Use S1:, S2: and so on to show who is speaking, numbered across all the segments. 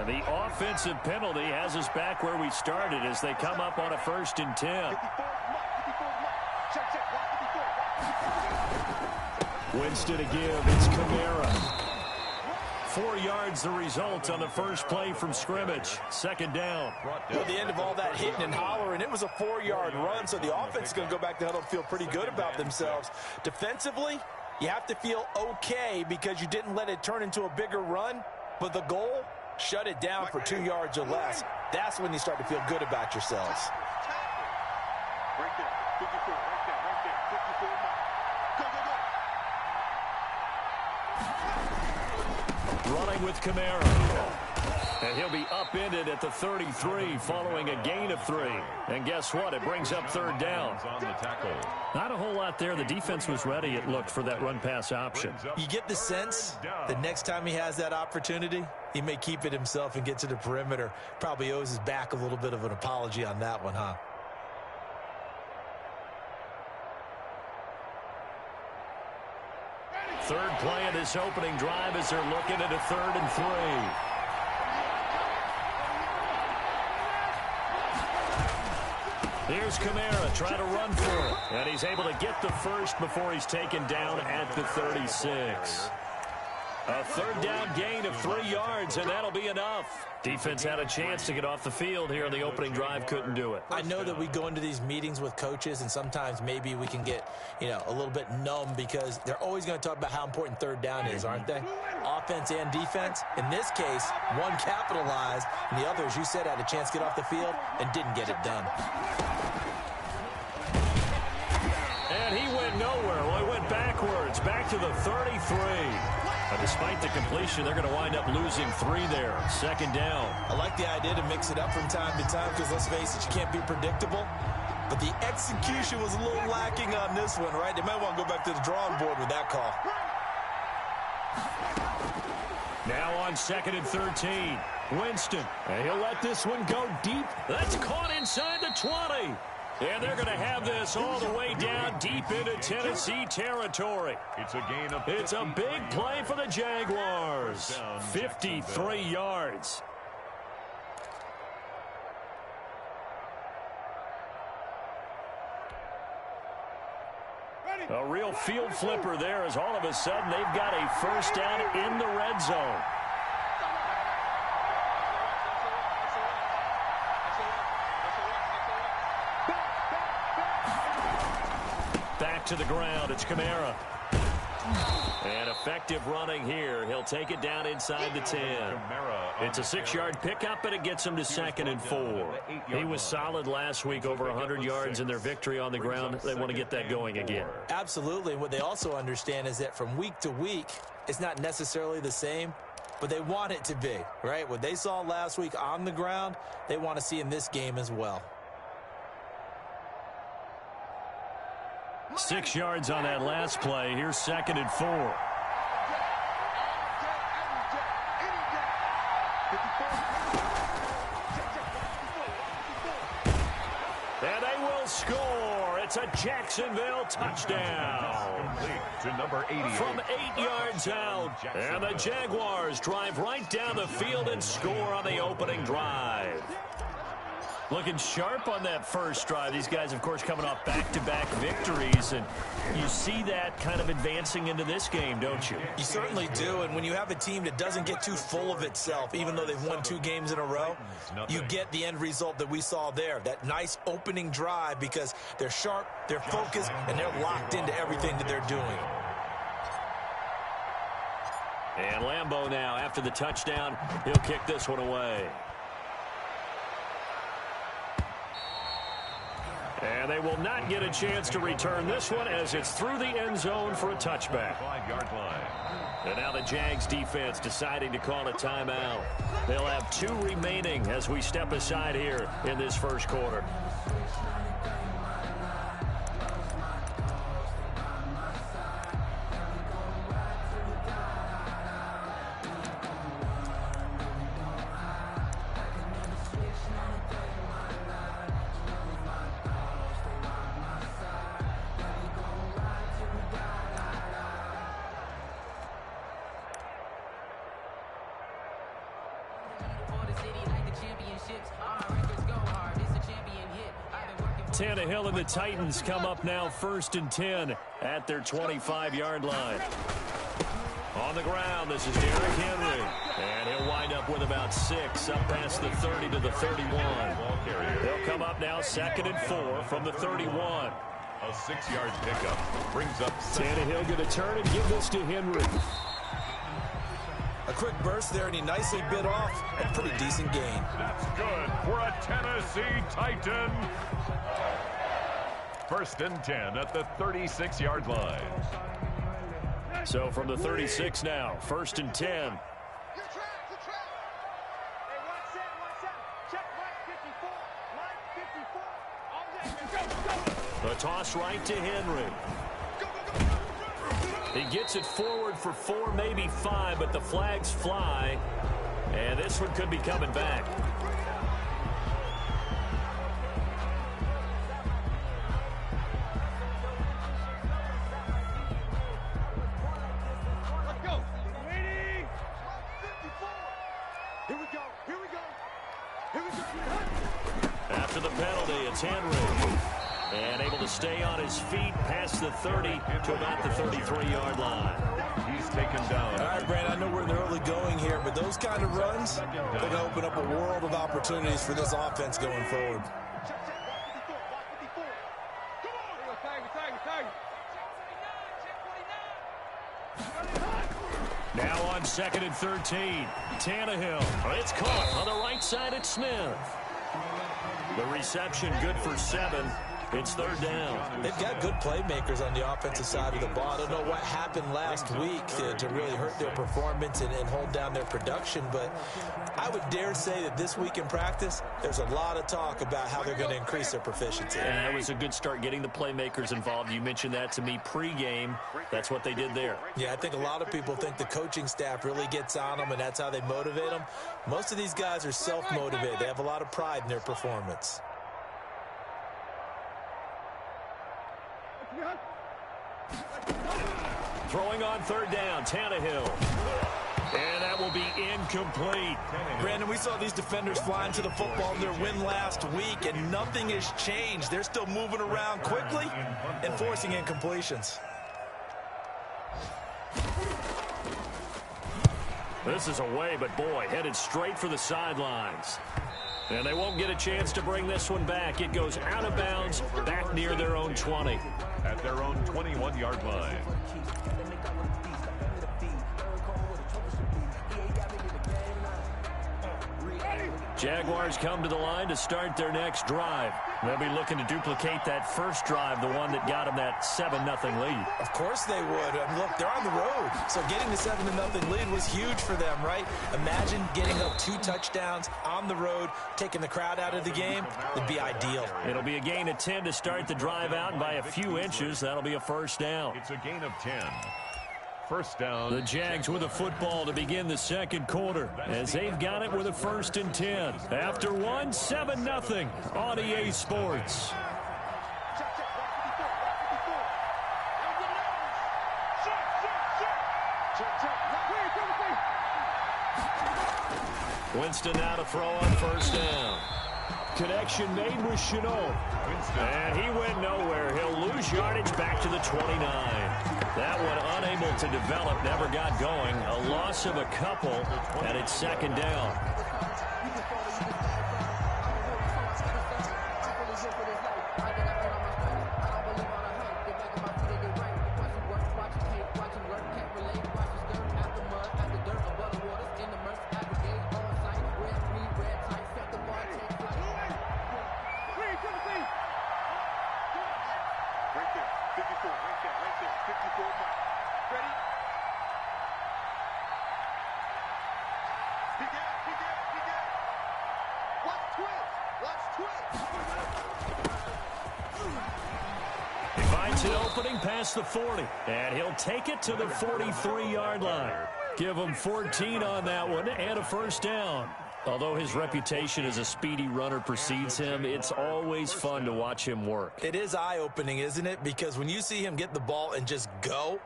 S1: And the offensive penalty has us back where we started as they come up on a 1st and 10. Winston to give. It's Kamara. 4 yards the result on the first play from scrimmage. 2nd down.
S2: Well, at the end of all that hitting and hollering, it was a 4-yard run, so the offense is going to go back to huddle and feel pretty good about themselves. Defensively, you have to feel okay because you didn't let it turn into a bigger run, but the goal, shut it down for 2 yards or less. That's when you start to feel good about yourselves.
S3: Right there, 54, right there, 54. Go, go, go.
S1: Running with Kamara. And he'll be upended at the 33 following a gain of 3. And guess what? It brings up 3rd down. Not a whole lot there. The defense was ready, it looked, for that run-pass option.
S2: You get the sense the next time he has that opportunity, he may keep it himself and get to the perimeter. Probably owes his back a little bit of an apology on that one, huh?
S1: Third play of this opening drive as they're looking at a 3rd and 3. Here's Kamara trying to run for it. And he's able to get the first before he's taken down at the 36. A 3rd down gain of 3 yards, and that'll be enough. Defense had a chance to get off the field here in the opening drive, couldn't do it.
S2: I know that we go into these meetings with coaches, and sometimes maybe we can get, a little bit numb because they're always going to talk about how important 3rd down is, aren't they? Offense and defense. In this case, one capitalized, and the other, as you said, had a chance to get off the field and didn't get it done.
S1: And he went nowhere. Well, he went backwards, back to the 33. Despite the completion, they're going to wind up losing 3 there. 2nd down.
S2: I like the idea to mix it up from time to time because, let's face it, you can't be predictable. But the execution was a little lacking on this one, right? They might want to go back to the drawing board with that call.
S1: Now on 2nd and 13. Winston. And he'll let this one go deep. That's caught inside the 20. And they're going to have this all the way down deep into Tennessee territory. It's a big play for the Jaguars. 53 yards. A real field flipper there as all of a sudden they've got a 1st down in the red zone. To the ground, it's Kamara. And effective running here. He'll take it down inside the 10. It's a 6-yard pickup, and it gets him to 2nd and 4. He was solid last week, over 100 yards in their victory on the ground. They want to get that going again.
S2: Absolutely. And what they also understand is that from week to week, it's not necessarily the same, but they want it to be, right? What they saw last week on the ground, they want to see in this game as well.
S1: 6 yards on that last play. Here's 2nd and 4. And they will score. It's a Jacksonville touchdown.
S4: To number 80.
S1: From 8 yards out. And the Jaguars drive right down the field and score on the opening drive. Looking sharp on that first drive. These guys, of course, coming off back-to-back victories, and you see that kind of advancing into this game, don't you?
S2: You certainly do, and when you have a team that doesn't get too full of itself, even though they've won 2 games in a row, you get the end result that we saw there, that nice opening drive because they're sharp, they're focused, and they're locked into everything that they're doing.
S1: And Lambeau now, after the touchdown, he'll kick this one away. And they will not get a chance to return this one as it's through the end zone for a touchback.
S4: 5-yard line.
S1: And now the Jags defense deciding to call a timeout. They'll have 2 remaining as we step aside here in this first quarter. Tannehill and the Titans come up now 1st and 10 at their 25-yard line. On the ground, this is Derrick Henry. And he'll wind up with about 6 up past the 30 to the 31. They'll come up now 2nd and 4 from the 31.
S4: A 6-yard pickup brings up
S1: Tannehill going to turn and give this to Henry.
S2: A quick burst there, and he nicely bit off a pretty decent gain.
S4: That's good for a Tennessee Titan. 1st and 10 at the 36-yard line.
S1: So from the 36 now, 1st and 10. The toss right to Henry. He gets it forward for 4, maybe 5, but the flags fly. And this one could be coming back.
S3: Let's go. Waiting. 54. Here we go. Here we go. Here we go.
S1: After the penalty, it's Henry. And able to stay on his feet past the 30 to about the 33-yard line.
S4: He's taken down.
S2: All right, Brandon, I know we're in the early going here, but those kind of runs, they're going to open up a world of opportunities for this offense going forward.
S1: Now on 2nd and 13, Tannehill. It's caught on the right side at Smith. The reception good for 7. It's 3rd down.
S2: They've got good playmakers on the offensive side of the ball. I don't know what happened last week to really hurt their performance and hold down their production, but I would dare say that this week in practice, there's a lot of talk about how they're going to increase their proficiency.
S1: And that was a good start getting the playmakers involved. You mentioned that to me pregame. That's what they did there.
S2: Yeah, I think a lot of people think the coaching staff really gets on them, and that's how they motivate them. Most of these guys are self-motivated. They have a lot of pride in their performance.
S1: Throwing on 3rd down, Tannehill. And that will be incomplete.
S2: Brandon, we saw these defenders flying to the football in their win last week, and nothing has changed. They're still moving around quickly and forcing incompletions.
S1: This is away, but boy, headed straight for the sidelines. And they won't get a chance to bring this one back. It goes out of bounds, back near their own 20.
S4: At their own 21-yard line.
S1: Jaguars come to the line to start their next drive. They'll be looking to duplicate that first drive, the one that got them that 7-0 lead.
S2: Of course they would. Look, they're on the road, so getting the 7-0 lead was huge for them, right? Imagine getting up 2 touchdowns on the road, taking the crowd out of the game. It'd be ideal.
S1: It'll be a gain of 10 to start the drive out, and by a few inches, that'll be a 1st down.
S4: It's a gain of 10. 1st down.
S1: The Jags with a football to begin the 2nd quarter as they've got it with a 1st and 10. After 7-0 on EA Sports. Winston now to throw on 1st down. Connection made with Chenault. And he went nowhere. He'll lose yardage back to the 29. That one unable to develop, never got going. A loss of a couple, and it's 2nd down. He finds an opening past the 40, and he'll take it to the 43-yard line. Give him 14 on that one and a 1st down. Although his reputation as a speedy runner precedes him, it's always fun to watch him work.
S2: It is eye-opening, isn't it? Because when you see him get the ball and just go,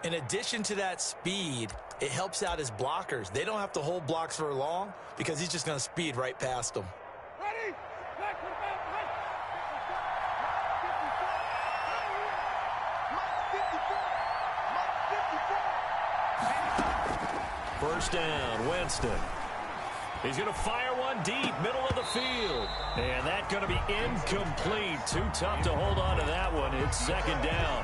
S2: in addition to that speed, it helps out his blockers. They don't have to hold blocks for long because he's just going to speed right past them.
S1: first down. Winston. He's going to fire one deep, middle of the field. And that's going to be incomplete. Too tough to hold on to that one. It's second down.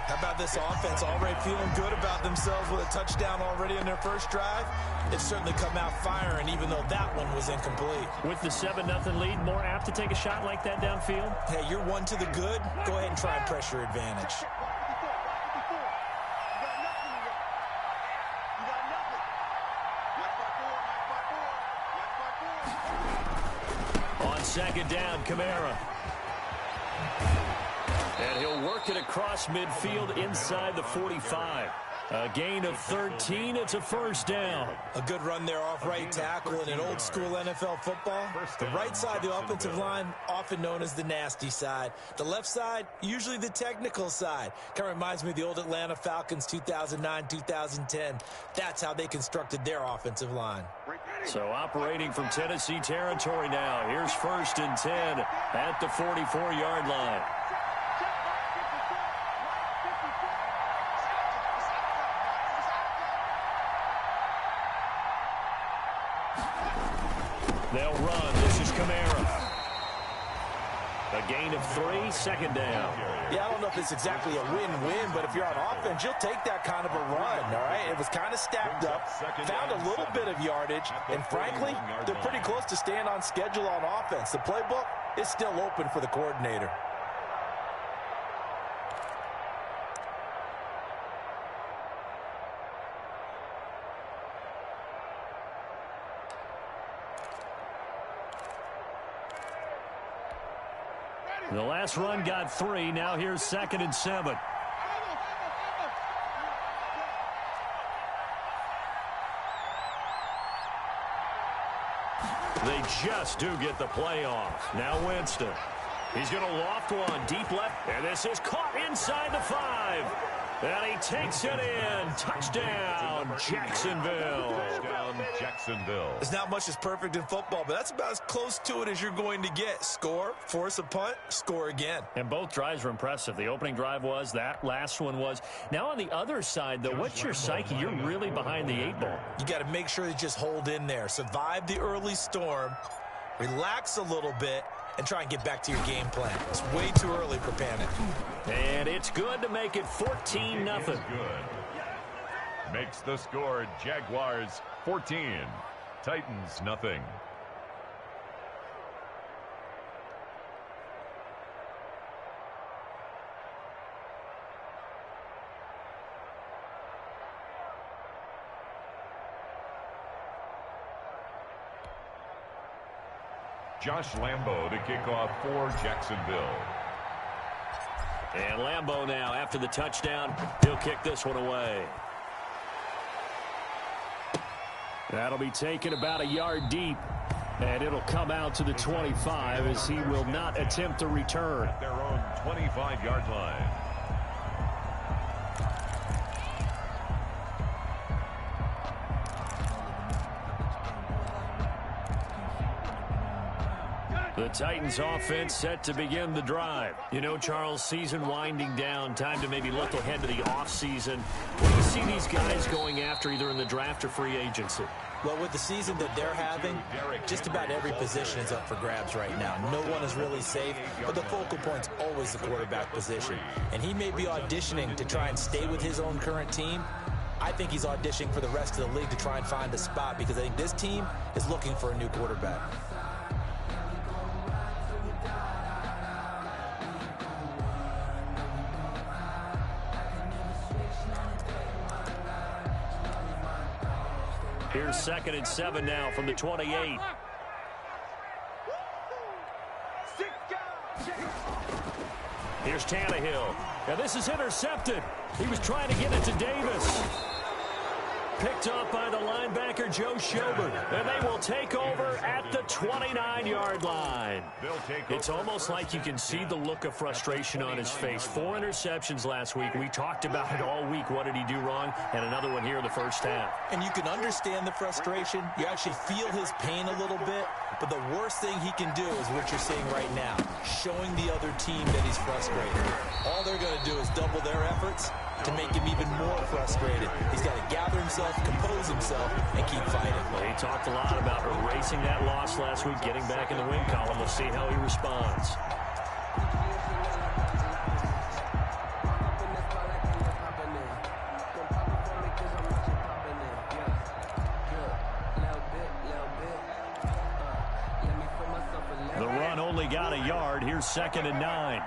S2: How about this offense already feeling good about themselves with a touchdown already in their first drive? It's certainly come out firing, even though that one was incomplete.
S1: With the 7-0 lead, more apt to take a shot like that downfield?
S2: Hey, you're one to the good. Go ahead and try and pressure advantage.
S1: On second down, Kamara. And he'll work it across midfield inside the 45. A gain of 13. It's a first down.
S2: A good run there off right tackle in an old school NFL football. The right side of the offensive line, often known as the nasty side. The left side, usually the technical side. Kind of reminds me of the old Atlanta Falcons 2009-2010. That's how they constructed their offensive line.
S1: So operating from Tennessee territory now. Here's first and 10 at the 44-yard line. They'll run. This is Kamara. A gain of 3, second down.
S2: Yeah, I don't know if it's exactly a win-win, but if you're on offense, you'll take that kind of a run, all right? It was kind of stacked up, found a little bit of yardage, and frankly, they're pretty close to staying on schedule on offense. The playbook is still open for the coordinator.
S1: The last run got 3. Now here's second and 7. They just do get the play off. Now Winston. He's going to loft one deep left. And this is caught inside the 5. And he takes it in. Touchdown, Jacksonville.
S4: Touchdown, Jacksonville.
S2: There's not much that's perfect in football, but that's about as close to it as you're going to get. Score, force a punt, score again.
S1: And both drives were impressive. The opening drive was, that last one was. Now on the other side, though, what's your psyche? You're really behind the 8 ball.
S2: You got to make sure you just hold in there. Survive the early storm, relax a little bit, and try and get back to your game plan. It's way too early for panic.
S1: And it's good to make it 14-0.
S4: Good. Makes the score Jaguars 14, Titans nothing. Josh Lambo to kick off for Jacksonville.
S1: And Lambo now, after the touchdown, he'll kick this one away. That'll be taken about a yard deep. And it'll come out to the 25 as he will not attempt to return.
S4: At their own 25-yard line.
S1: The Titans offense set to begin the drive. You know, Charles, season winding down, time to maybe look ahead to the offseason. What do you see these guys going after either in the draft or free agency?
S2: Well, with the season that they're having, just about every position is up for grabs right now. No one is really safe, but the focal point's always the quarterback position. And he may be auditioning to try and stay with his own current team. I think he's auditioning for the rest of the league to try and find a spot because I think this team is looking for a new quarterback.
S1: Here's second and 7 now from the 28. Here's Tannehill. Now this is intercepted. He was trying to get it to Davis. Picked up by the linebacker, Joe Schobert. And they will take over at the 29-yard line. It's almost like you can see the look of frustration on his face. 4 interceptions last week. We talked about it all week. What did he do wrong? And another one here in the first half.
S2: And you can understand the frustration. You actually feel his pain a little bit. But the worst thing he can do is what you're seeing right now, showing the other team that he's frustrated. All they're going to do is double their efforts, to make him even more frustrated. He's got to gather himself, compose himself, and keep fighting.
S1: Well, he talked a lot about erasing that loss last week, getting back in the win column. We'll see how he responds. The run only got a yard. Here's 2nd and 9.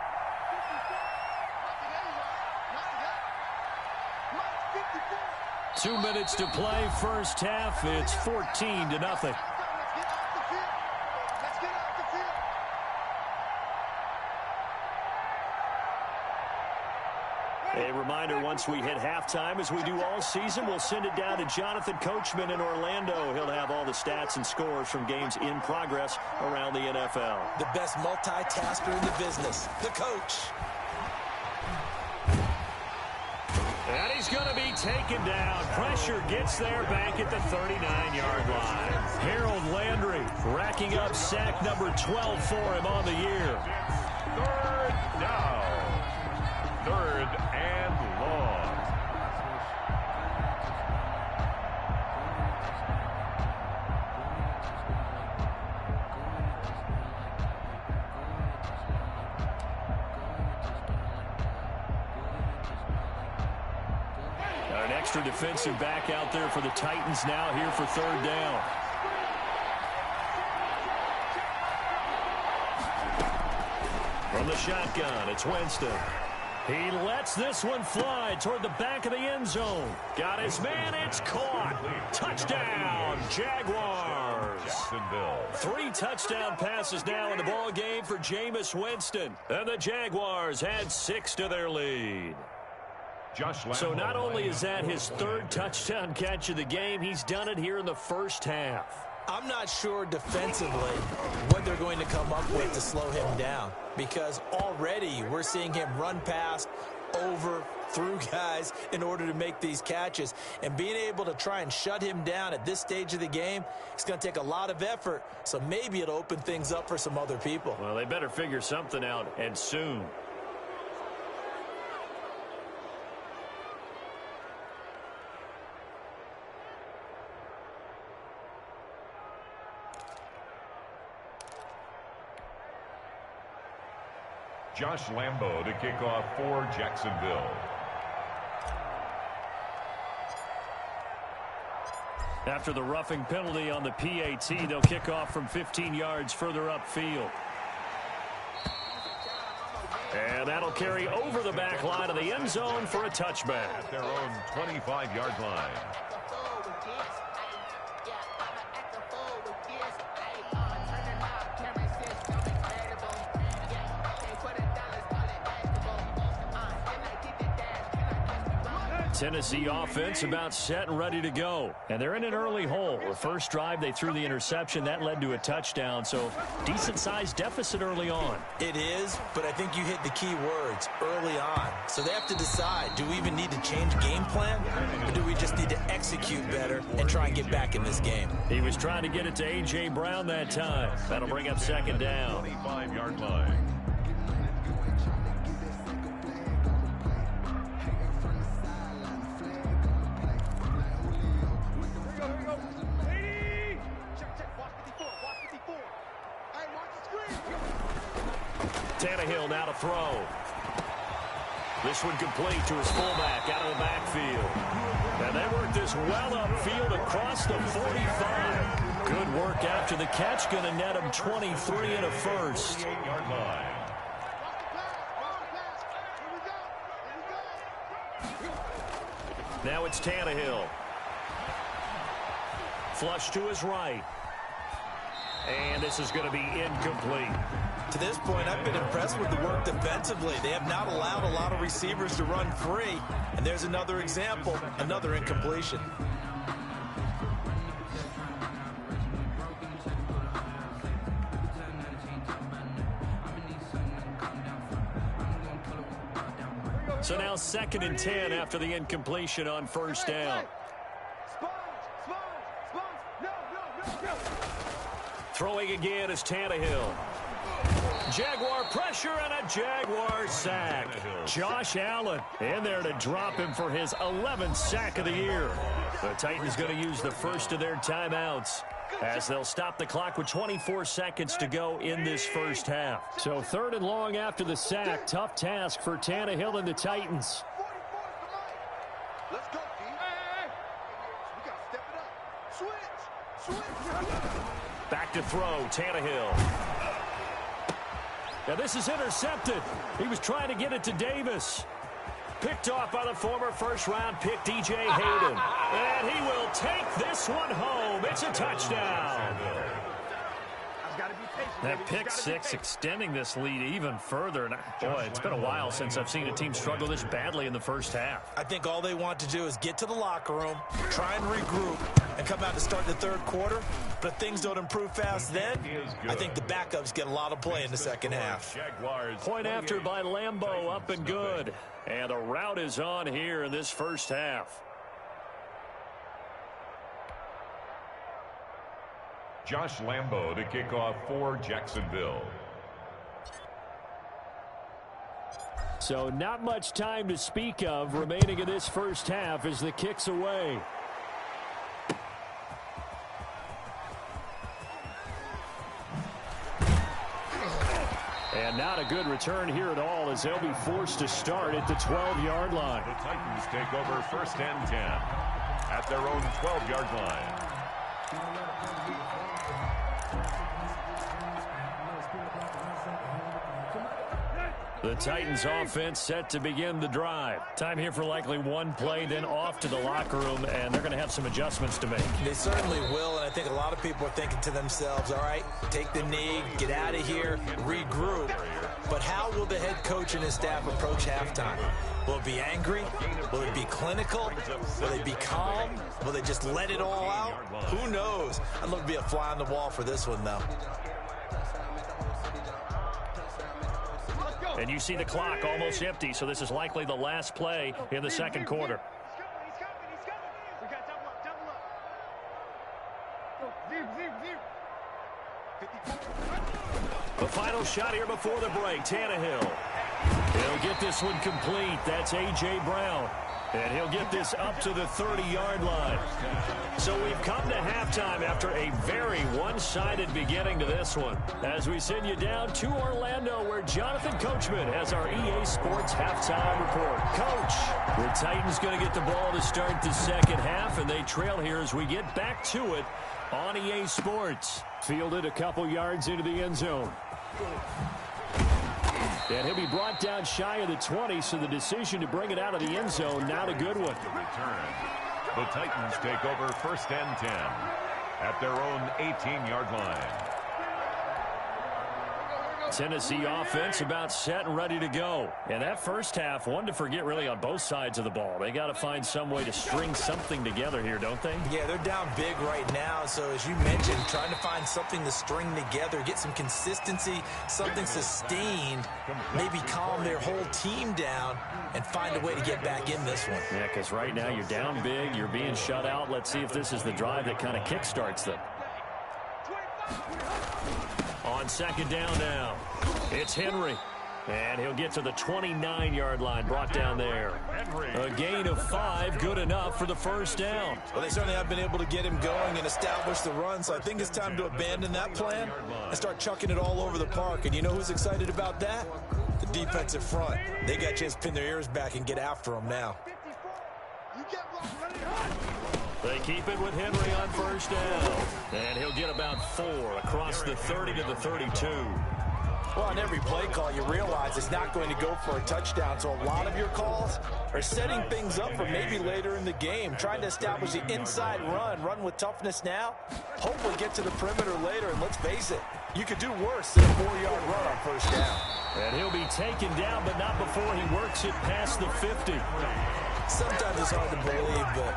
S1: Two minutes to play, first half. It's 14-0. A reminder, once we hit halftime, as we do all season, we'll send it down to Jonathan Coachman in Orlando. He'll have all the stats and scores from games in progress around the NFL.
S2: The best multitasker in the business, the coach.
S1: And he's going to be taken down. Pressure gets there back at the 39-yard line. Harold Landry racking up sack number 12 for him on the year.
S4: 3rd down. 3rd and long.
S1: An extra defensive back out there for the Titans now here for 3rd down. From the shotgun, it's Winston. He lets this one fly toward the back of the end zone. Got his man, it's caught. Touchdown, Jaguars.
S4: Jacksonville.
S1: 3 touchdown passes now in the ball game for Jameis Winston. And the Jaguars add 6 to their lead. So not only is that his 3rd touchdown catch of the game, he's done it here in the first half.
S2: I'm not sure defensively what they're going to come up with to slow him down, because already we're seeing him run past, over, through guys in order to make these catches. And being able to try and shut him down at this stage of the game, it's going to take a lot of effort, so maybe it'll open things up for some other people.
S1: Well, they better figure something out, and soon.
S4: Josh Lambo to kick off for Jacksonville.
S1: After the roughing penalty on the PAT, they'll kick off from 15 yards further upfield. And that'll carry over the back line of the end zone for a touchback.
S4: At their own 25-yard line.
S1: Tennessee offense about set and ready to go. And they're in an early hole. The first drive, they threw the interception. That led to a touchdown, so decent-sized deficit early on.
S2: It is, but I think you hit the key words, early on. So they have to decide, do we even need to change game plan, or do we just need to execute better and try and get back in this game?
S1: He was trying to get it to A.J. Brown that time. That'll bring up 2nd down.
S4: 25-yard line.
S1: Tannehill now to throw. This one complete to his fullback out of the backfield. And they work this well upfield across the 45. Good work after the catch. Going to net him 23 and a first.
S4: 28-yard line.
S1: Now it's Tannehill. Flush to his right. And this is going to be incomplete.
S2: To this point, I've been impressed with the work defensively. They have not allowed a lot of receivers to run free. And there's another example, another incompletion.
S1: So now 2nd and 10 after the incompletion on first down. Throwing again is Tannehill. Jaguar pressure and a Jaguar sack. Josh Allen in there to drop him for his 11th sack of the year. The Titans going to use the first of their timeouts as they'll stop the clock with 24 seconds to go in this first half. So 3rd and long after the sack. Tough task for Tannehill and the Titans.
S3: Let's go, D. Hey. We got to step it up. Switch.
S1: Back to throw, Tannehill. Now this is intercepted. He was trying to get it to Davis. Picked off by the former first-round pick, DJ Hayden. And he will take this one home. It's a touchdown. That pick six extending this lead even further. And boy, it's been a while since I've seen a team struggle this badly in the first half.
S2: I think all they want to do is get to the locker room, try and regroup, and come out to start the 3rd quarter. But if things don't improve fast then, I think the backups get a lot of play in the second half.
S1: Point after by Lambeau, up and good. And a rout is on here in this first half.
S4: Josh Lambeau to kick off for Jacksonville.
S1: So not much time to speak of remaining in this first half as the kick's away. And not a good return here at all as they'll be forced to start at the 12-yard line.
S4: The Titans take over 1st and 10 at their own 12-yard line.
S1: The Titans offense set to begin the drive. Time here for likely one play, then off to the locker room, and they're going to have some adjustments to make.
S2: They certainly will, and I think a lot of people are thinking to themselves, all right, take the knee, get out of here, regroup. But how will the head coach and his staff approach halftime? Will it be angry? Will it be clinical? Will they be calm? Will they just let it all out? Who knows? I'd love to be a fly on the wall for this one, though.
S1: And you see the clock almost empty, so this is likely the last play in the second quarter.
S3: He's coming. We got double up.
S1: The final shot here before the break, Tannehill. He'll get this one complete. That's A.J. Brown. And he'll get this up to the 30-yard line. So we've come to halftime after a very one-sided beginning to this one. As we send you down to Orlando, where Jonathan Coachman has our EA Sports halftime report. Coach, the Titans going to get the ball to start the second half, and they trail here as we get back to it on EA Sports. Fielded a couple yards into the end zone. And he'll be brought down shy of the 20, so the decision to bring it out of the end zone, not a good one.
S4: Return. The Titans take over 1st and 10 at their own 18-yard line.
S1: Tennessee offense about set and ready to go. And that first half, one to forget really on both sides of the ball. They got to find some way to string something together here, don't they?
S2: Yeah, they're down big right now. So as you mentioned, trying to find something to string together, get some consistency, something sustained, maybe calm their whole team down and find a way to get back in this one.
S1: Yeah, because right now you're down big, you're being shut out. Let's see if this is the drive that kind of kickstarts them. On second down now, it's Henry. And he'll get to the 29-yard line, brought down there. A gain of 5, good enough for the first down.
S2: Well, they certainly have been able to get him going and establish the run, so I think it's time to abandon that plan and start chucking it all over the park. And you know who's excited about that? The defensive front. They got a chance to pin their ears back and get after him now.
S1: They keep it with Henry on first down. And he'll get about 4 across the 30 to the 32.
S2: Well, on every play call, you realize it's not going to go for a touchdown. So a lot of your calls are setting things up for maybe later in the game, trying to establish the inside run with toughness now, hopefully get to the perimeter later. And let's face it, you could do worse than a 4-yard run on first down.
S1: And he'll be taken down, but not before he works it past the 50.
S2: Sometimes it's hard to believe, but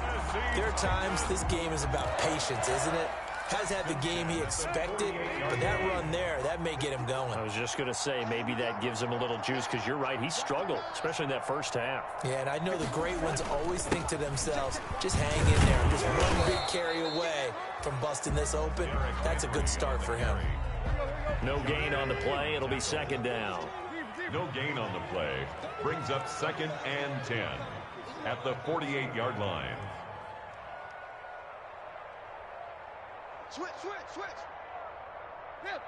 S2: there are times this game is about patience, isn't it? Has had the game he expected, but that run there, that may get him going.
S1: I was just going to say, maybe that gives him a little juice, because you're right, he struggled, especially in that first half.
S2: Yeah, and I know the great ones always think to themselves, just hang in there, just one big carry away from busting this open. That's a good start for him.
S1: No gain on the play. It'll be second down.
S4: No gain on the play. Brings up 2nd and 10 at the 48-yard line.
S3: Switch. Hip.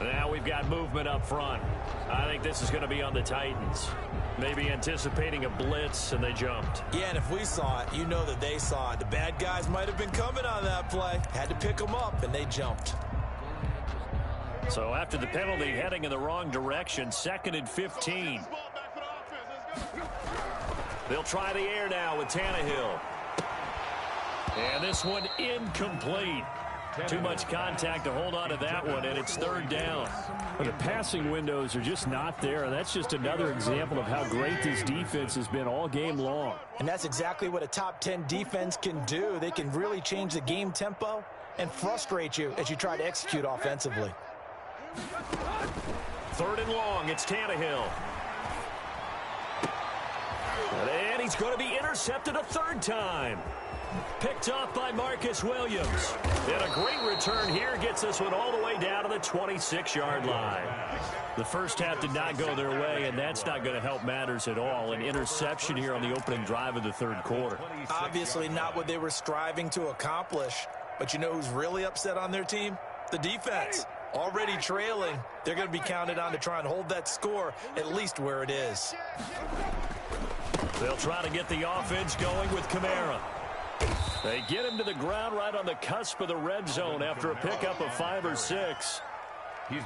S1: Now we've got movement up front. I think this is going to be on the Titans. Maybe anticipating a blitz, and they jumped.
S2: Yeah, and if we saw it, you know that they saw it. The bad guys might have been coming on that play. Had to pick them up, and they jumped.
S1: So after the penalty, heading in the wrong direction, 2nd and 15. They'll try the air now with Tannehill. And this one incomplete. Too much contact to hold on to that one, and it's 3rd down.
S5: But the passing windows are just not there, and that's just another example of how great this defense has been all game long.
S2: And that's exactly what a top 10 defense can do. They can really change the game tempo and frustrate you as you try to execute offensively.
S1: 3rd and long, it's Tannehill. And he's going to be intercepted a 3rd time. Picked off by Marcus Williams. And a great return here gets this one all the way down to the 26-yard line. The first half did not go their way, and that's not going to help matters at all. An interception here on the opening drive of the 3rd quarter.
S2: Obviously not what they were striving to accomplish. But you know who's really upset on their team? The defense. Already trailing. They're going to be counted on to try and hold that score at least where it is.
S1: They'll try to get the offense going with Kamara. They get him to the ground right on the cusp of the red zone after a pickup of 5 or 6.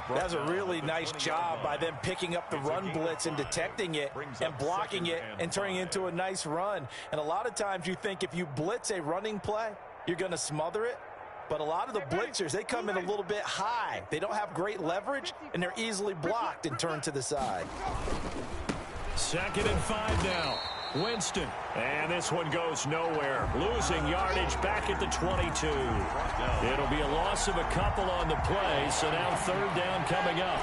S2: That's a really nice job by them picking up the run blitz and detecting it and blocking it and turning it into a nice run. And a lot of times you think if you blitz a running play, you're going to smother it. But a lot of the blitzers, they come in a little bit high. They don't have great leverage, and they're easily blocked and turned to the side.
S1: 2nd and 5 now. Winston. And this one goes nowhere. Losing yardage back at the 22. It'll be a loss of a couple on the play, so now 3rd down coming up.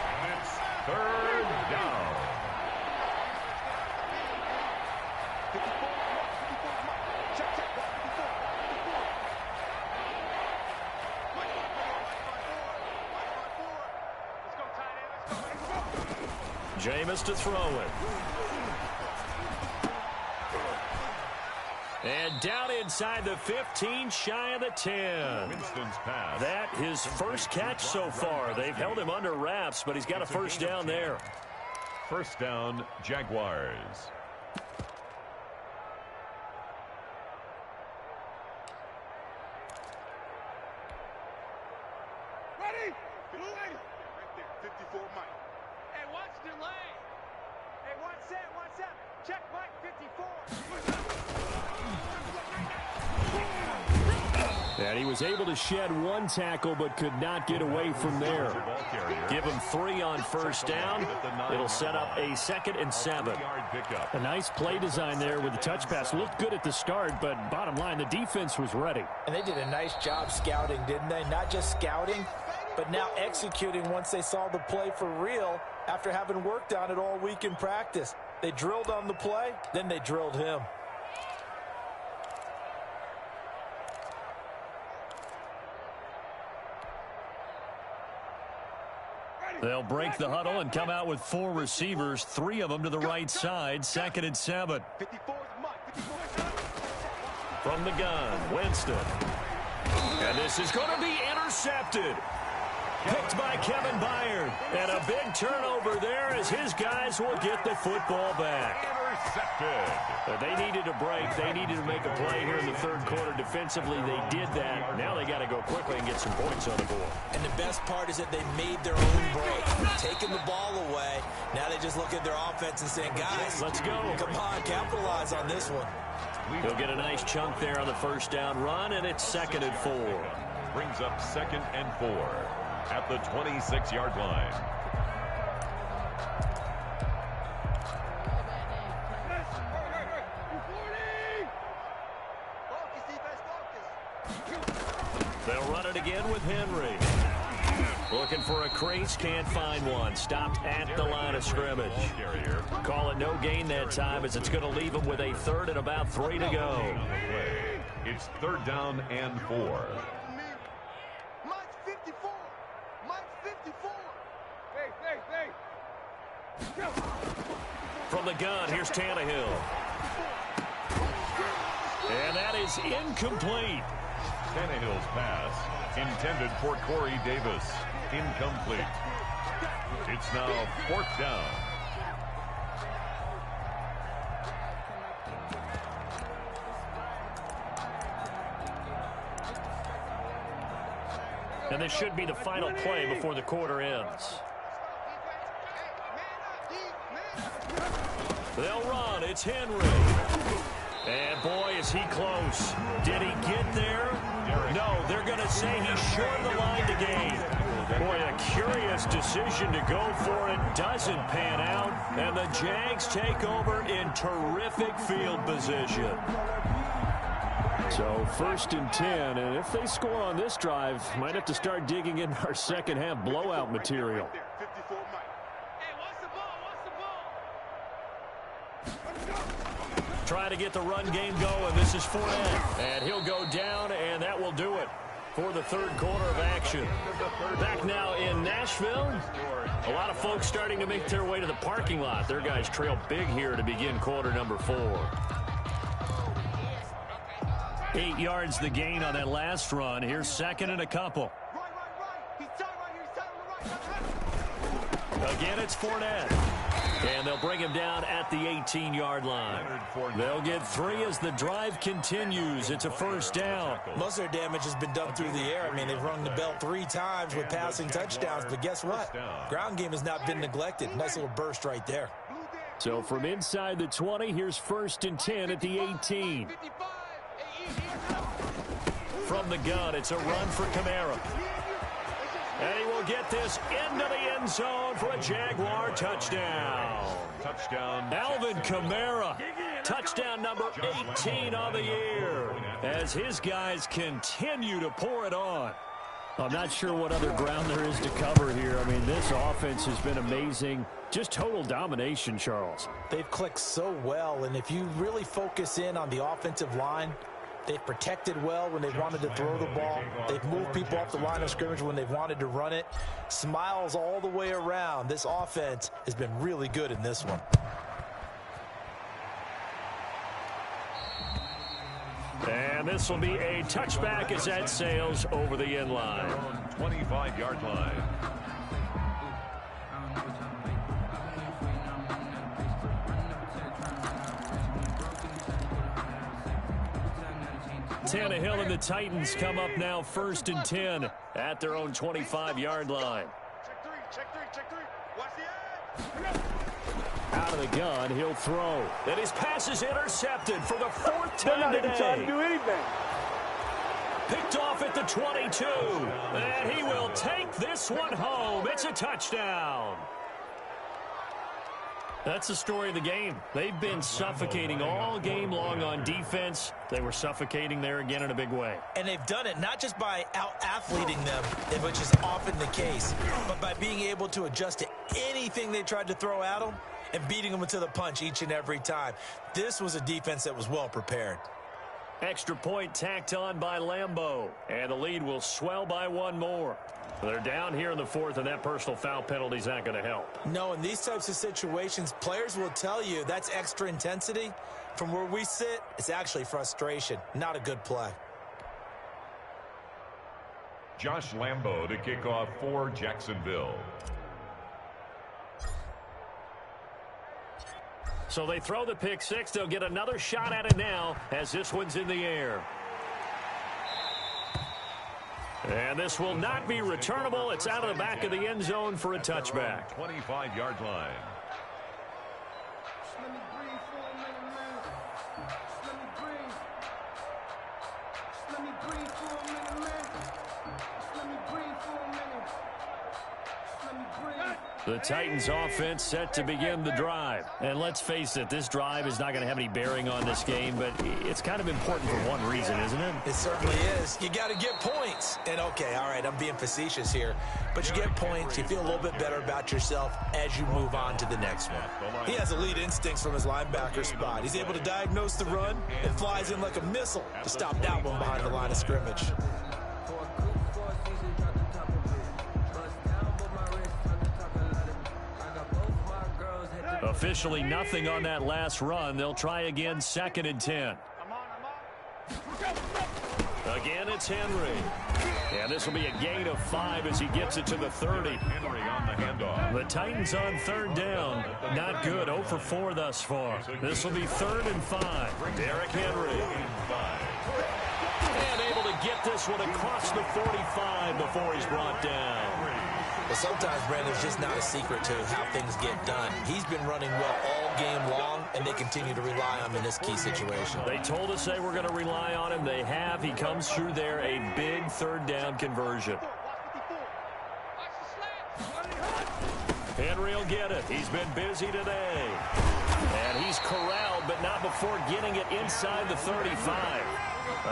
S4: 3rd down.
S1: Jameis to throw it. And down inside the 15, shy of the 10.
S4: Winston's pass.
S1: That his first catch so far. They've held him under wraps, but he's got a first down there.
S4: 1st down, Jaguars.
S3: Ready? Blue lady. Right there, 54 Mike. Hey, watch delay. Hey, 1-7. Check Mike, 54.
S5: And he was able to shed 1 tackle but could not get away from there.
S1: Give him 3 on first down. It'll set up a 2nd and 7.
S5: A nice play design there with the touch pass. Looked good at the start, but bottom line, the defense was ready.
S2: And they did a nice job scouting, didn't they? Not just scouting, but now executing once they saw the play for real after having worked on it all week in practice. They drilled on the play, then they drilled him.
S1: They'll break the huddle and come out with 4 receivers, 3 of them to the right side, 2nd and 7. From the gun, Winston. And this is going to be intercepted. Picked by Kevin Byard. And a big turnover there as his guys will get the football back.
S4: Intercepted.
S1: They needed a break. They needed to make a play here in the 3rd quarter. Defensively, they did that. Now they got to go quickly and get some points on the board.
S2: And the best part is that they made their own break, taking the ball away. Now they just look at their offense and saying, guys,
S1: let's go.
S2: Come on, capitalize on this one.
S1: He'll get a nice chunk there on the first down run, and it's 2nd and 4.
S4: Brings up 2nd and 4 at the 26-yard line. They'll
S1: run it again with Henry. Looking for a crease, can't find one. Stopped at the line of scrimmage. Call it no gain that time as it's going to leave him with a 3rd and about 3 to go.
S4: It's 3rd down and 4.
S3: Mike 54. Mike 54. Hey. Go.
S1: From the gun, here's Tannehill. And that is incomplete.
S4: Tannehill's pass, intended for Corey Davis, incomplete. It's now 4th down.
S1: And this should be the final play before the quarter ends. They'll run. It's Henry. And, boy, is he close. Did he get there? No, they're going to say he's short of the line to gain. Boy, a curious decision to go for it. Doesn't pan out. And the Jags take over in terrific field position.
S5: So 1st and 10, and if they score on this drive, might have to start digging in our second half blowout material.
S3: 54 Mike. Hey, what's the ball?
S1: Trying to get the run game going. This is Fournette. And he'll go down, and that will do it for the third quarter of action. Back now in Nashville. A lot of folks starting to make their way to the parking lot. Their guys trail big here to begin quarter number 4. 8 yards the gain on that last run. Here's 2nd and a couple.
S3: Right. He's tied right here. He's tied on the right.
S1: Again, it's Fournette. And they'll bring him down at the 18-yard line. They'll get 3 as the drive continues. It's a 1st down.
S2: Most of their damage has been done through the air. I mean, they've rung the bell 3 times with passing touchdowns. But guess what? Ground game has not been neglected. Nice little burst right there.
S5: So from inside the 20, here's 1st and 10 at the 18.
S1: From the gun, it's a run for Kamara. And he will get this into the end zone for a Jaguar touchdown.
S4: Touchdown.
S1: Alvin Kamara, touchdown number 18 on the year, as his guys continue to pour it on.
S5: I'm not sure what other ground there is to cover here. I mean, this offense has been amazing. Just total domination, Charles.
S2: They've clicked so well, and if you really focus in on the offensive line, they've protected well when they've wanted to throw the ball. They've moved people off the line of scrimmage when they've wanted to run it. Smiles all the way around. This offense has been really good in this one.
S1: And this will be a touchback as that sails over the end line.
S4: 25-yard line.
S1: Tannehill and the Titans come up now 1st and 10 at their own 25-yard line.
S3: Check three. Watch the edge.
S5: Out of the gun, he'll throw.
S1: And his pass is intercepted for the 4th time today.
S3: Trying to do anything.
S1: Picked off at the 22. And he will take this one home. It's a touchdown. That's the story of the game. They've been suffocating all game long on defense. They were suffocating there again in a big way.
S2: And they've done it not just by out-athleting them, which is often the case, but by being able to adjust to anything they tried to throw at them and beating them to the punch each and every time. This was a defense that was well prepared.
S1: Extra point tacked on by Lambeau. And the lead will swell by 1 more. They're down here in the 4th, and that personal foul penalty is not going to help.
S2: No, in these types of situations, players will tell you that's extra intensity. From where we sit, it's actually frustration. Not a good play.
S4: Josh Lambeau to kick off for Jacksonville.
S1: So they throw the pick 6. They'll get another shot at it now as this one's in the air. And this will not be returnable. It's out of the back of the end zone for a touchback.
S4: 25-yard line.
S3: Let me breathe for a minute, man. Let me breathe. Let me breathe for a minute, man. Let me breathe for a minute. Let me breathe.
S5: The Titans offense set to begin the drive. And let's face it, this drive is not going to have any bearing on this game, but it's kind of important for one reason, isn't it?
S2: It certainly is. You got to get points. And, okay, all right, I'm being facetious here. But you get points, you feel a little bit better about yourself as you move on to the next one. He has elite instincts from his linebacker spot. He's able to diagnose the run and flies in like a missile to stop that one behind the line of scrimmage.
S5: Officially nothing on that last run. They'll try again, 2nd and 10. Again, it's Henry. And this will be a gain of 5 as he gets it to the 30.
S4: Henry on the handoff.
S5: The Titans on 3rd down. Not good. 0 for 4 thus far. This will be 3rd and 5. Derrick Henry. And able to get this one across the 45 before he's brought down.
S2: Well, sometimes, Brandon, it's just not a secret to how things get done. He's been running well all game long, and they continue to rely on him in this key situation.
S5: They told us they were going to rely on him. They have. He comes through there, a big 3rd down conversion. Henry will get it. He's been busy today. And he's corralled, but not before getting it inside the 35.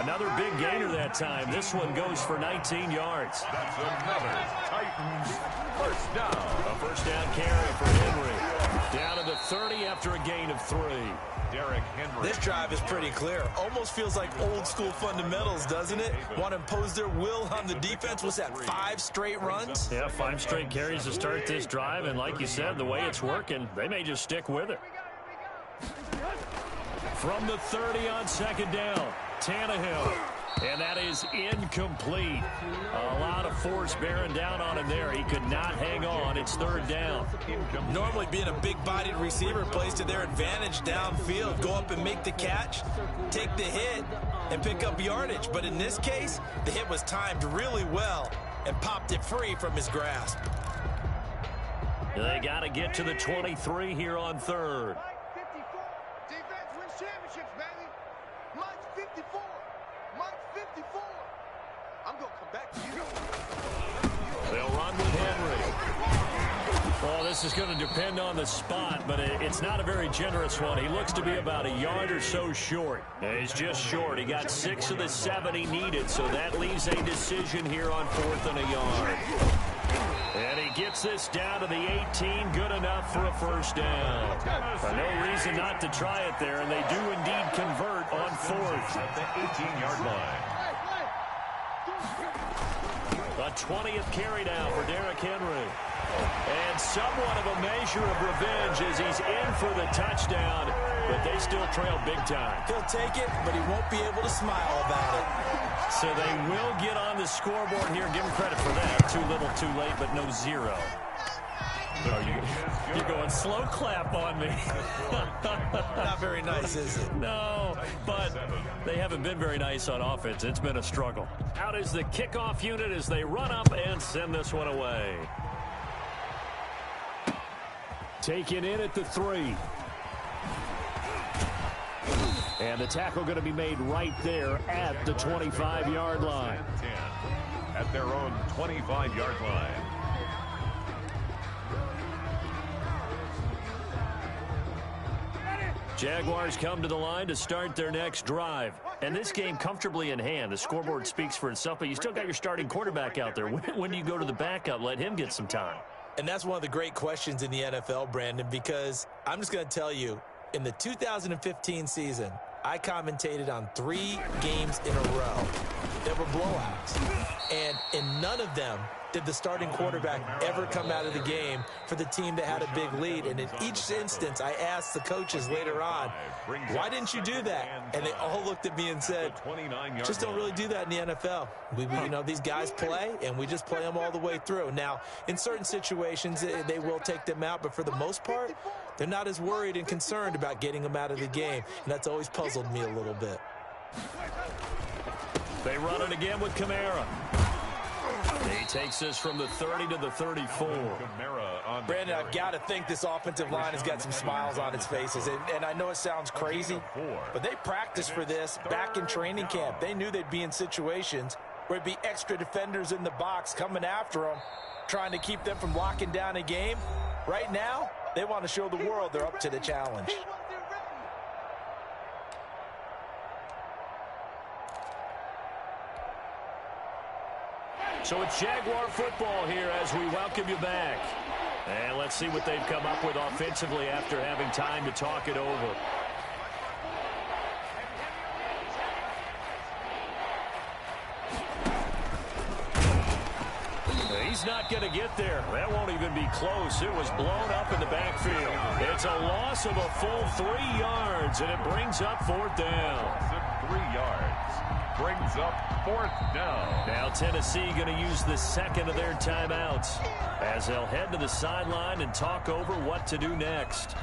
S5: Another big gainer that time. This one goes for 19 yards.
S4: That's another Titans first down.
S5: A first down carry for Henry. Down to the 30 after a gain of 3.
S4: Derrick Henry.
S2: This drive is pretty clear. Almost feels like old school fundamentals, doesn't it? Want to impose their will on the defense. What's that, 5 straight runs?
S5: Yeah, 5 straight carries to start this drive. And like you said, the way it's working, they may just stick with it. From the 30 on 2nd down, Tannehill. And that is incomplete. A lot of force bearing down on him there. He could not hang on. It's 3rd down.
S2: Normally being a big-bodied receiver plays to their advantage downfield. Go up and make the catch, take the hit, and pick up yardage. But in this case, the hit was timed really well and popped it free from his grasp.
S5: They got to get to the 23 here on 3rd.
S3: Defense wins championships, baby. Mike 54. Mike 54. I'm going to come back to you.
S5: They'll run with Henry. Well, this is going to depend on the spot, but it's not a very generous one. He looks to be about a yard or so short. He's just short. He got 6 of the 7 he needed, so that leaves a decision here on 4th and a yard. And he gets this down to the 18, good enough for a first down. No reason not to try it there, and they do indeed convert on 4th.
S4: At the 18-yard line.
S5: A 20th carry now for Derrick Henry. And somewhat of a measure of revenge as he's in for the touchdown, but they still trail big time.
S2: He'll take it, but he won't be able to smile about it.
S5: So they will get on the scoreboard here. Give him credit for that. Too little, too late, but no 0. You're going slow clap on me.
S2: Not very nice, is it?
S5: No, but they haven't been very nice on offense. It's been a struggle. Out is the kickoff unit as they run up and send this one away. Taken in at the 3. And the tackle going to be made right there at the 25-yard line.
S4: 10 at their own 25-yard line.
S5: Jaguars come to the line to start their next drive. And this game comfortably in hand. The scoreboard speaks for itself, but you still got your starting quarterback out there. When do you go to the backup? Let him get some time.
S2: And that's one of the great questions in the NFL, Brandon, because I'm just going to tell you, in the 2015 season, I commentated on 3 games in a row that were blowouts. And in none of them did the starting quarterback ever come out of the game for the team that had a big lead. And in each instance, I asked the coaches later on, why didn't you do that? And they all looked at me and said, just don't really do that in the NFL. You know, these guys play, and we just play them all the way through. Now, in certain situations, they will take them out, but for the most part, they're not as worried and concerned about getting them out of the game. And that's always puzzled me a little bit.
S5: They run it again with Kamara. He takes this from the 30 to the 34.
S2: Brandon, I've got to think this offensive line has got some smiles on its faces. And I know it sounds crazy, but they practiced for this back in training camp. They knew they'd be in situations where it'd be extra defenders in the box coming after them, trying to keep them from locking down a game. Right now, they want to show the world they're up to the challenge.
S5: So it's Jaguar football here as we welcome you back. And let's see what they've come up with offensively after having time to talk it over. He's he's not going to get there. That won't even be close. It was blown up in the backfield. It's a loss of a full 3 yards, and it brings up 4th down.
S4: Loss of 3 yards. Brings up 4th down.
S5: Now Tennessee going to use the second of their timeouts as they'll head to the sideline and talk over what to do next.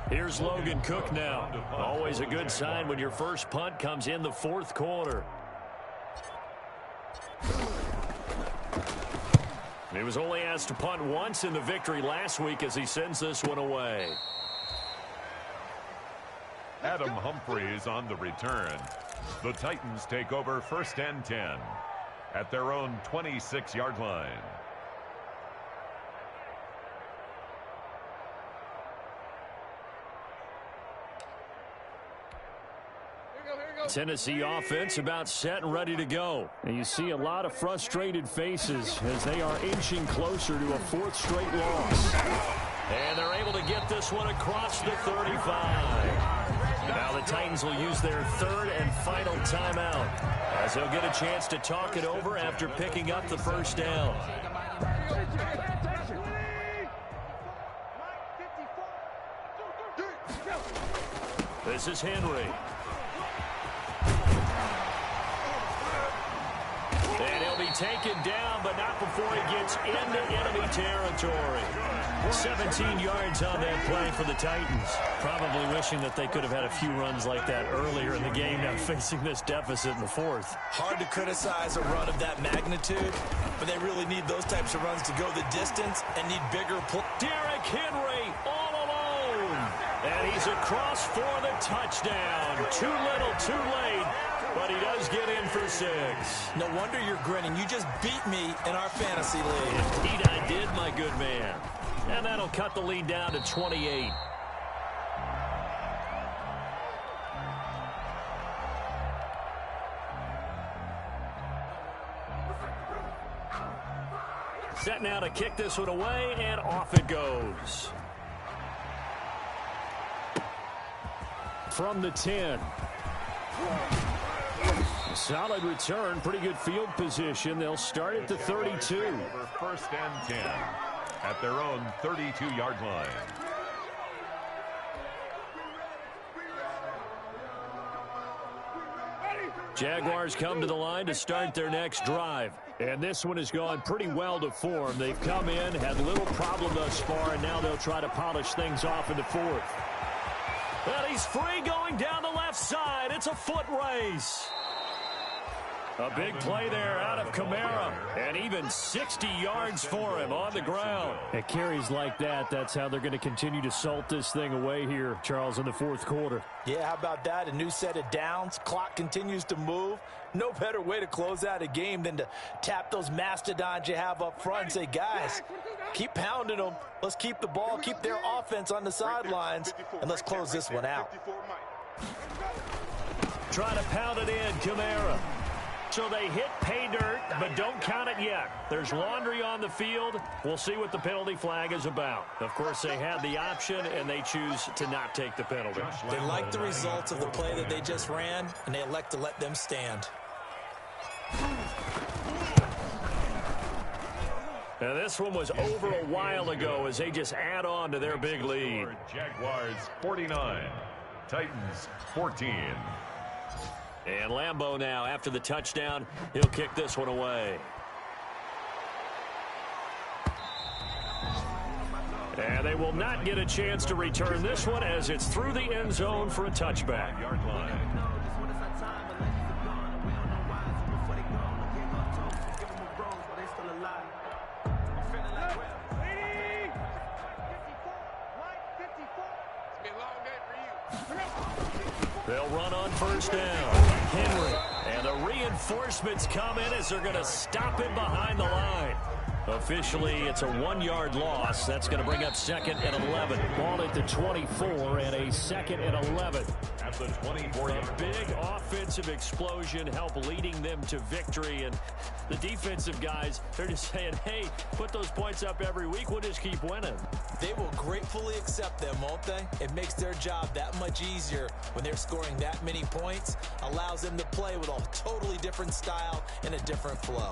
S5: Here's Logan Cook now. Always a good sign when your first punt comes in the 4th quarter. He was only asked to punt once in the victory last week as he sends this one away.
S4: Adam Humphries on the return. The Titans take over 1st and 10 at their own 26-yard line.
S5: Tennessee offense about set and ready to go. And you see a lot of frustrated faces as they are inching closer to a 4th straight loss. And they're able to get this one across the 35. Now the Titans will use their 3rd and final timeout as they'll get a chance to talk it over after picking up the 1st down. This is Henry. And he'll be taken down, but not before he gets into enemy territory. 17 yards on that play for the Titans. Probably wishing that they could have had a few runs like that earlier in the game, now facing this deficit in the 4th.
S2: Hard to criticize a run of that magnitude, but they really need those types of runs to go the distance and need bigger pull.
S5: Derrick Henry all alone. And he's across for the touchdown. Too little, too late. But he does get in for 6.
S2: No wonder you're grinning. You just beat me in our fantasy league.
S5: Indeed I did, my good man. And that'll cut the lead down to 28. Set now to kick this one away, and off it goes. From the 10. Solid return, pretty good field position. They'll start at the 32.
S4: Over 1st and 10 at their own 32-yard line.
S5: Jaguars come to the line to start their next drive. And this one has gone pretty well to form. They've come in, had little problem thus far, and now they'll try to polish things off in the 4th. And he's free going down the left side. It's a foot race. A big play there out of Kamara, and even 60 yards for him on the ground. At carries like that, that's how they're going to continue to salt this thing away here, Charles, in the 4th quarter.
S2: Yeah, how about that? A new set of downs. Clock continues to move. No better way to close out a game than to tap those mastodons you have up front and say, guys, keep pounding them. Let's keep the ball, keep their offense on the sidelines, and let's close this one out.
S5: Trying to pound it in, Kamara. So they hit pay dirt, but don't count it yet. There's laundry on the field. We'll see what the penalty flag is about. Of course, they had the option, and they choose to not take the penalty.
S2: They like the results of the play that they just ran, and they elect to let them stand.
S5: Now, this one was over a while ago as they just add on to their big lead.
S4: Jaguars 49, Titans 14.
S5: And Lambeau now, after the touchdown, he'll kick this one away. And they will not get a chance to return this one as it's through the end zone for a touchback.
S4: Yard line.
S5: They'll run on 1st down. Henry. And the reinforcements come in as they're going to stop him behind the line. Officially, it's a 1-yard loss. That's going to bring up 2nd and 11. Ball at the 24 and a 2nd and 11.
S4: At the 24.
S5: A big offensive explosion helped leading them to victory. And the defensive guys, they're just saying, hey, put those points up every week. We'll just keep winning.
S2: They will gratefully accept them, won't they? It makes their job that much easier when they're scoring that many points. Allows them to play with a totally different style and a different flow.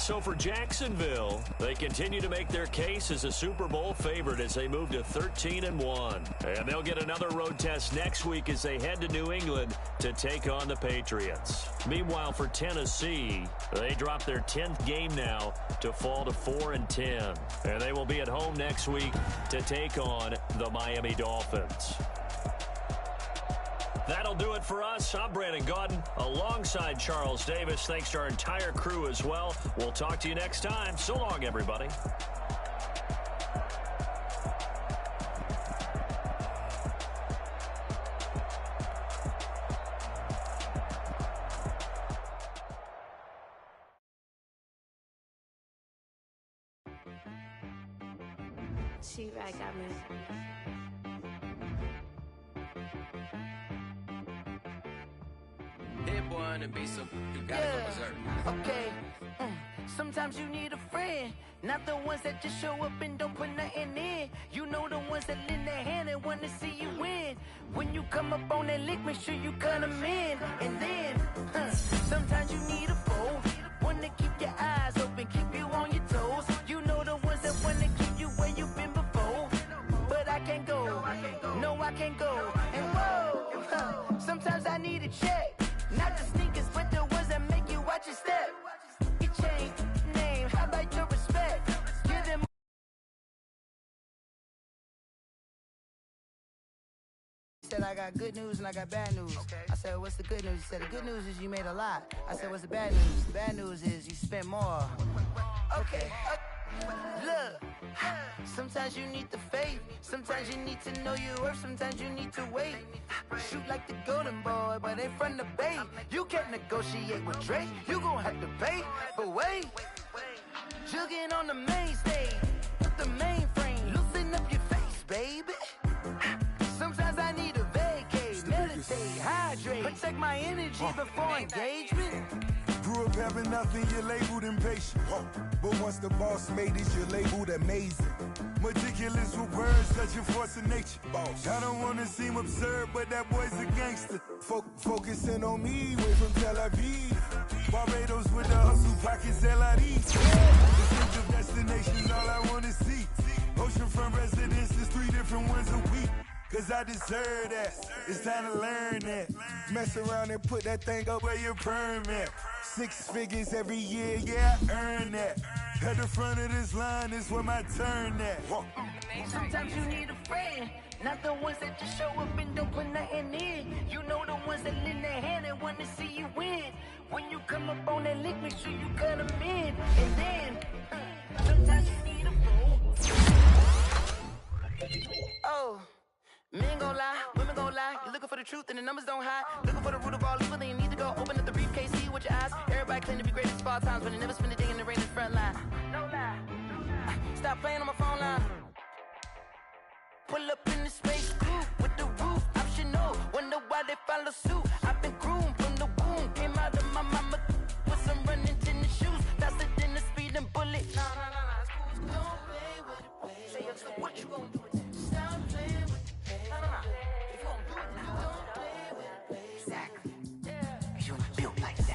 S5: So for Jacksonville, they continue to make their case as a Super Bowl favorite as they move to 13-1. And they'll get another road test next week as they head to New England to take on the Patriots. Meanwhile, for Tennessee, they drop their 10th game now to fall to 4-10. And they will be at home next week to take on the Miami Dolphins. That'll do it for us. I'm Brandon Gaudin alongside Charles Davis. Thanks to our entire crew as well. We'll talk to you next time. So long, everybody.
S6: She right got me.
S7: Hit boy and be some, you gotta go berserk.
S8: Okay. Sometimes you need a friend, not the ones that just show up and don't put nothing in. You know the ones that lend their hand and want to see you win. When you come up on that lick, make sure you cut them in. And then, sometimes you need a foe, one to keep your eyes open, keep you on your toes. You know the ones that want to keep you where you've been before. But I can't go, no I can't go. And whoa, sometimes I need a check. Not the sneakers, but the ones that make you watch your step. Your chain, name, how about your respect? Give them. He said, I got good news and I got bad news. Okay. I said, what's the good news? He said, the good news is you made a lot. I said, what's the bad news? The bad news is you spent more. Okay. Look, sometimes you need the faith. Sometimes you need to know your worth. Sometimes you need to wait. Shoot like the golden boy, but ain't from the bay. You can't negotiate with Drake. You gon' have to pay. But wait, jugging on the main stage with the mainframe. Loosen up your face, baby. Sometimes I need a vacate, meditate, hydrate, protect my energy before engagement.
S9: Grew up having nothing, you're labeled impatient. But once the boss made it, you're labeled amazing. Meticulous with words, such a force of nature. I don't wanna seem absurd, but that boy's a gangster. Focusing on me, way from Tel Aviv. Barbados with the hustle, pockets LID. Distinctive destinations, all I wanna see. Oceanfront residences, 3 different ones a week. Cause I deserve that, it's time to learn that. Mess around and put that thing up where your permit. 6 figures every year, yeah, I earn that. At the front of this line is where my turn at.
S8: Sometimes you need a friend, not the ones that just show up and don't put nothing in. You know the ones that lend their hand and want to see you win. When you come up on that lick, make sure you cut them in. And then, sometimes you need a fool. Oh. Men gon' lie, women gon' lie. You're looking for the truth and the numbers don't hide. Looking for the root of all evil, then you need to go open up the briefcase, see with your eyes. Everybody claim to be greatest of all times, but they never spend a day in the rain in the front line. No lie. Stop playing on my phone line. Pull up in the space coupe with the roof optional. Wonder why they follow suit. I've been groomed from the womb. Came out of my mama with some running tennis shoes. Faster than the speeding bullet. Nah. Don't play with it, play. Say so what you gon' do with that? Stop playing with it. If you gon' do it now, don't play with it, play. Exactly. Yeah. You built like that.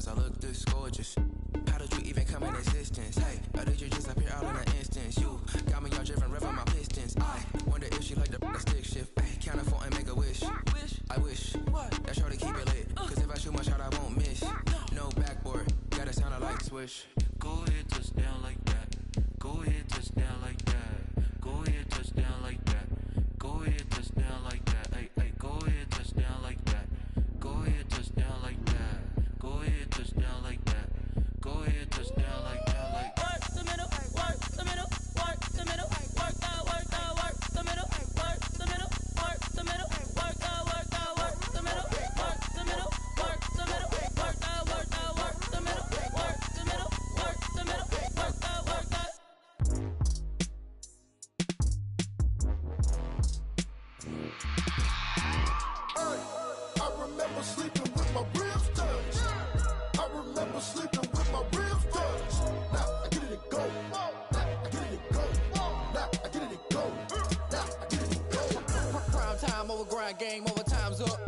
S7: cause I look this gorgeous. How did you even come in existence? Hey, or did you just appear all in an instance? You got me all driven, revving my pistons. I wonder if she like the stick shift. Hey, count it 4 and make a wish. I wish that shorty keep it lit. Cause if I shoot my shot, I won't miss. No backboard, gotta sound a like swish.
S10: Go ahead, touch down like that. Go ahead, touch down like that. Go ahead, touch down like that. Go ahead, touch down like that. Hey, hey, go ahead, touch down like that. Go ahead, touch down like that. Go ahead, touch down like that. Go ahead, touch down like that. Like
S11: work the middle, work the middle, work the middle, work that, work the middle, work the middle, work the middle, work that, work the middle, work the middle, work the middle, work that, work the middle, work the middle, work the middle, work that, work that.
S9: I remember sleeping with my ribs touched. I remember sleeping with my ribs touched. Now I get it and go. Now I get it and go. Now I get it and go. Now I get it and go.
S12: Prime time over grind game, over time's up.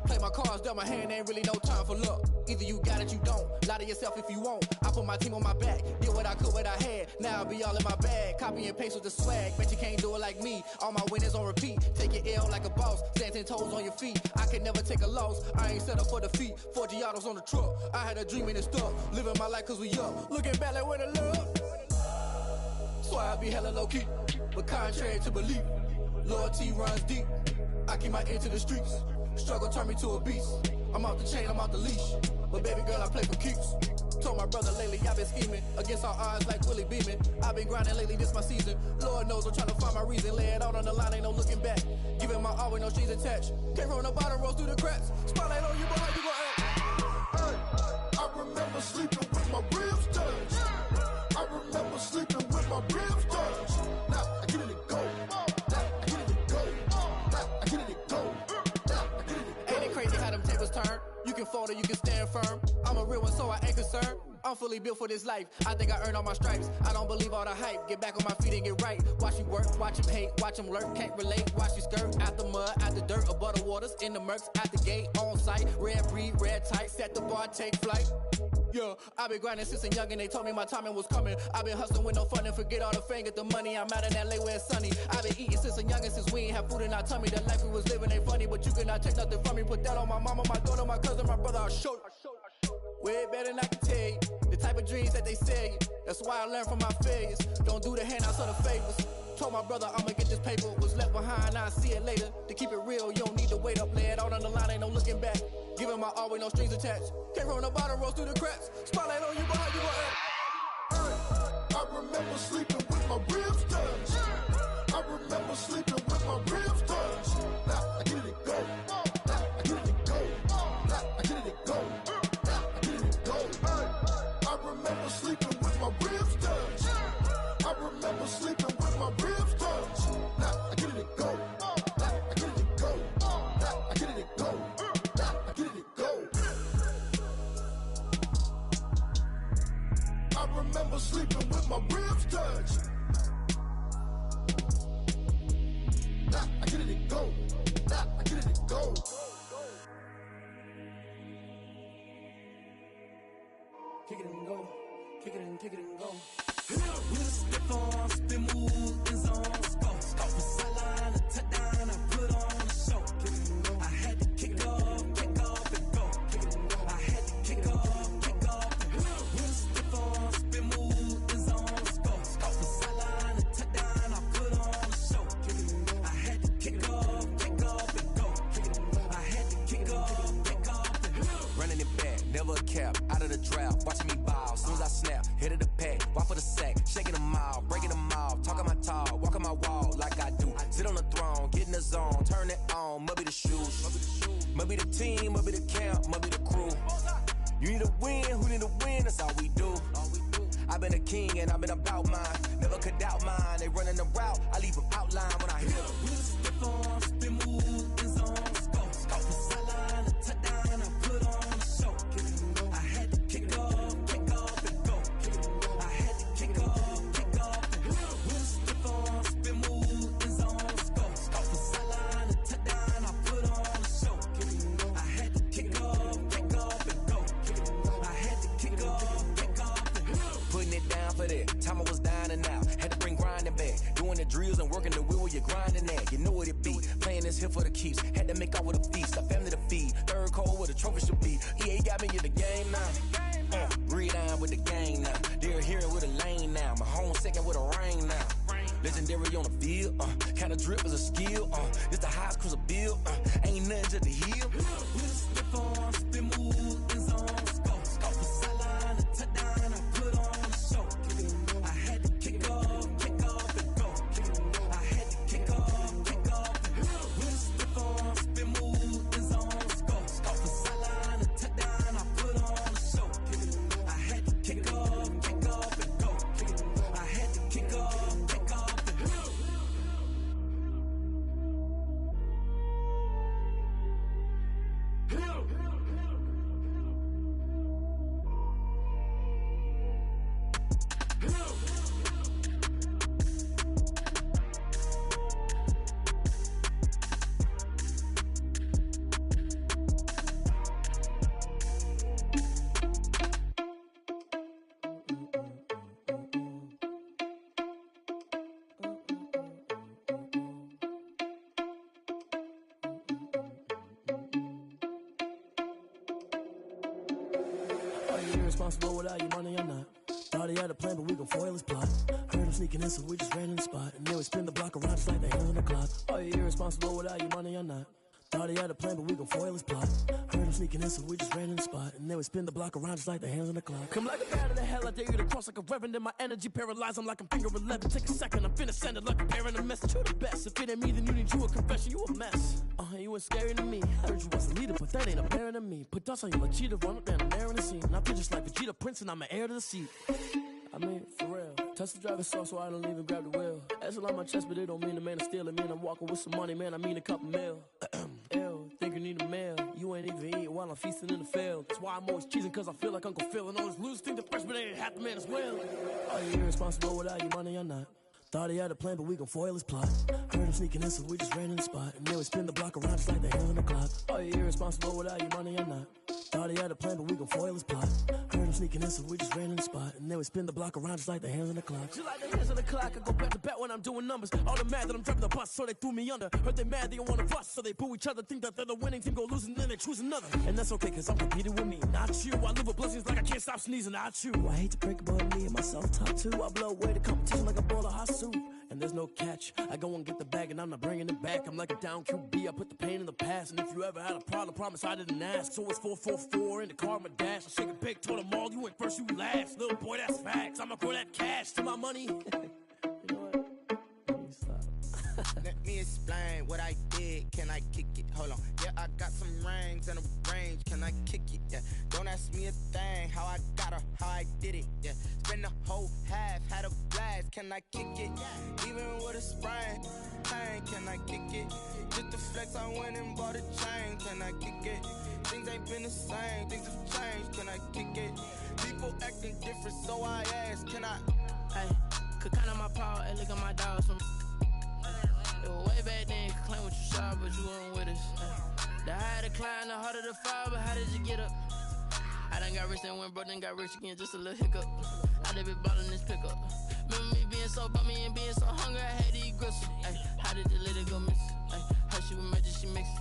S12: Play my cards, dealt my hand, ain't really no time for luck. Either you got it, you don't. Lie to yourself if you won't. I put my team on my back, did what I could, what I had. Now I'll be all in my bag, copy and paste with the swag. Bet you can't do it like me. All my winners on repeat. Take your L like a boss, stand 10 toes on your feet. I can never take a loss. I ain't set up for defeat. 4 Giottos on the truck. I had a dream and it stuck. Living my life cause we up. Looking back like where the love. So I be hella low key, but contrary to belief, loyalty runs deep. I keep my ear to the streets. Struggle turned me to a beast. I'm off the chain, I'm off the leash. But baby girl, I play for keeps. Told my brother lately, I've been scheming against all odds like Willie Beeman. I've been grinding lately, this my season. Lord knows I'm trying to find my reason. Lay it out on the line, ain't no looking back. Giving my all with no strings attached. Came from the bottom, rose through the cracks. Spotlight on you, but how you gon' act?
S9: Hey, I remember sleeping with my ribs touched. I remember sleeping with my ribs touched. Now I get it and go. Now I get it and go. Now I get it and go. Now I get it and go.
S12: Ain't it crazy how them tables turn? You can fold or you can stand firm. I'm a real one, so I ain't concerned. I'm fully built for this life. I think I earned all my stripes. I don't believe all the hype. Get back on my feet and get right. Watch you work, watch him hate, watch him lurk. Can't relate, watch you skirt. Out the mud, out the dirt, above the waters, in the murks, out the gate, on site. Red breed, red tight, set the bar, take flight. Yeah, I been grinding since a youngin', they told me my timing was coming. I been hustling with no fun and forget all the fame, get the money. I'm out in LA where it's sunny. I been eating since a youngin', since we ain't have food in our tummy. The life we was living ain't funny, but you cannot take nothing from me. Put that on my mama, my daughter, my cousin, my brother, I'll show you. Way better than I can tell you. The type of dreams that they sell you. That's why I learned from my failures. Don't do the handouts or the favors. Told my brother I'ma get this paper. Was left behind, I'll see it later. To keep it real, you don't need to wait up. Lay it out on the line, ain't no looking back. Giving my all with no strings attached. Came from the bottom, rose through the cracks. Spotlight on you, but how you gon' act?
S9: Hey, I remember sleeping with my ribs touched. I remember sleeping with my ribs touched. Now I get it and go. Now I get it and go. Now I get it and go. Now I get it and go. Hey, I remember sleeping with my ribs touched. I remember sleeping with my ribs touched. Now I get it and go. Now I get it and go. Now I get it and go. Now I get it and go. I remember sleeping with my ribs touched. Now I get it and go. Now I get it and go.
S12: Kick it and go. Kick it and go.
S10: with a stiff arm, spin move, in zone, scope. From sideline to touchdown, I put on a show. I had to kick off and go. I had to kick off and go. With a stiff arm, spin move, in zone, scope. From sideline to touchdown, I put on a show. I had to kick off and go. I had to kick off and go.
S7: Running it back, never a cap, out of the drought, watching me ball. Soon as I snap, hit of the pack, walk for the sack, shaking them out, breaking them off, talking my talk, walking my wall like I do. Sit on the throne, get in the zone, turn it on, must be the shoes, must be the team, must be the camp, must be the crew. You need a win, who need a win, that's all we do. I've been a king and I've been about mine, never could doubt mine. They running the route, I leave them outline when I hit them.
S10: With a stiff arm, spin move, in zone, scope. From sideline to touchdown, I put on a show. I had to kick off and go. I had to kick off and go. With a stiff arm, spin move, in zone, scope. From sideline to touchdown, I put on a show. I had to kick off and go.
S7: for that. Time I was dying and out. Had to bring grinding back. Doing the drills and working the wheel where you're grinding at. You know what it be. Playing this here for the keeps. Had to make out with a feast. A family to feed. Third cold where the trophy should be. EA got me in the game now. Read on with the gang now. They're here with a lane now. My home second with a rain now. Legendary on the field. Kinda drip is a skill. It's the highest cruiser bill. Ain't nothing to the hill.
S10: With a stiff on, spin move, and zone, scope. Off the sideline, a touchdown, I put on a show. I had to kick off, and go. I had to kick off, and go. With a stiff on, spin move, and zone, scope. Off the sideline, a touchdown, I put on a show. I had to kick off, and go. I had to kick off, and go.
S13: Are you irresponsible without your money or not? Thought he had a plan, but we gon' foil his plot. Heard him sneaking in, so we just ran in the spot. And then we spin the block around just like the hands on the clock. Are you irresponsible without your money or not? Thought he had a plan, but we gon' foil his plot. Heard him sneaking in, so we just ran in the spot. And then we spin the block around just like the hands on the clock. Come like a bat of the hell, I dare you to cross like a reverend. And my energy paralyzed, I'm like I'm finger 11. Take a second, I'm finna send it like a parent a message to the best. If it ain't me, then you need you a confession, you a mess. You ain't scary to me. Heard you was a leader, but that ain't apparent to me. Put dust on you like cheetah, run up down the air in the scene. And I feel just like Vegeta Prince, and I'm an heir to the seat. I mean, for real. Touch the driver's soft so I don't even grab the wheel. That's on my chest, but it don't mean the man to steal it. Man, I'm walking with some money, man, I mean a couple mil. Ew, think you need a meal. You ain't even eating while I'm feasting in the field. That's why I'm always cheesing, cause I feel like Uncle Phil. And all those losers think the freshman ain't half the man as well. Are you irresponsible without your money or not? Thought he had a plan, but we gon' foil his plot. Heard him sneaking in, so we just ran in the spot. And then we spin the block around just like the hands on the clock. Are you irresponsible without your money or not? Thought he had a plan, but we gon' foil his plot. Heard him sneaking in, so we just ran in the spot. And then we spin the block around just like the hands on the clock. Just like the hands on the clock, I go back to back when I'm doing numbers. All the mad that I'm driving the bus, so they threw me under. Heard they mad, they don't wanna fuss, so they boo each other. Think that they're the winning team, go losing, then they choose another. And that's okay, cause I'm competing with me, not you. I live with blessings like I can't stop sneezing, not you. I hate to break it, but me and myself top two. I blow away the competition like a bowl of hot soup. And there's no catch. I go and get the bag and I'm not bringing it back. I'm like a down QB, I put the pain in the past. And if you ever had a problem, promise I didn't ask. So it's 444 in the car, my dash. I shake a big, told them all, you went first, you last. Little boy, that's facts. I'ma grow that cash to my money. You know what?
S14: Let me explain what I did. Can I kick it? Hold on. Yeah, I got some rings and a range. Can I kick it? Yeah. Don't ask me a thing. How I got her, how I did it. Yeah. Spend the whole half, had a blast. Can I kick it? Even with a sprain. Pain, can I kick it? Just the flex, I went and bought a chain. Can I kick it? Things ain't been the same. Things have changed. Can I kick it? People acting different, so I ask. Can I?
S11: Hey, could count on my power and look at my dogs from. It was way back then, could claim what you saw, but you weren't with us. The higher the climb, the harder the fall, but how did you get up? I done got rich and went broke, then got rich again, just a little hiccup. I done been ballin' this pickup. Remember me being so bummy and being so hungry, I had to eat gristle. How did the lady go miss? How she was magic, she mixed.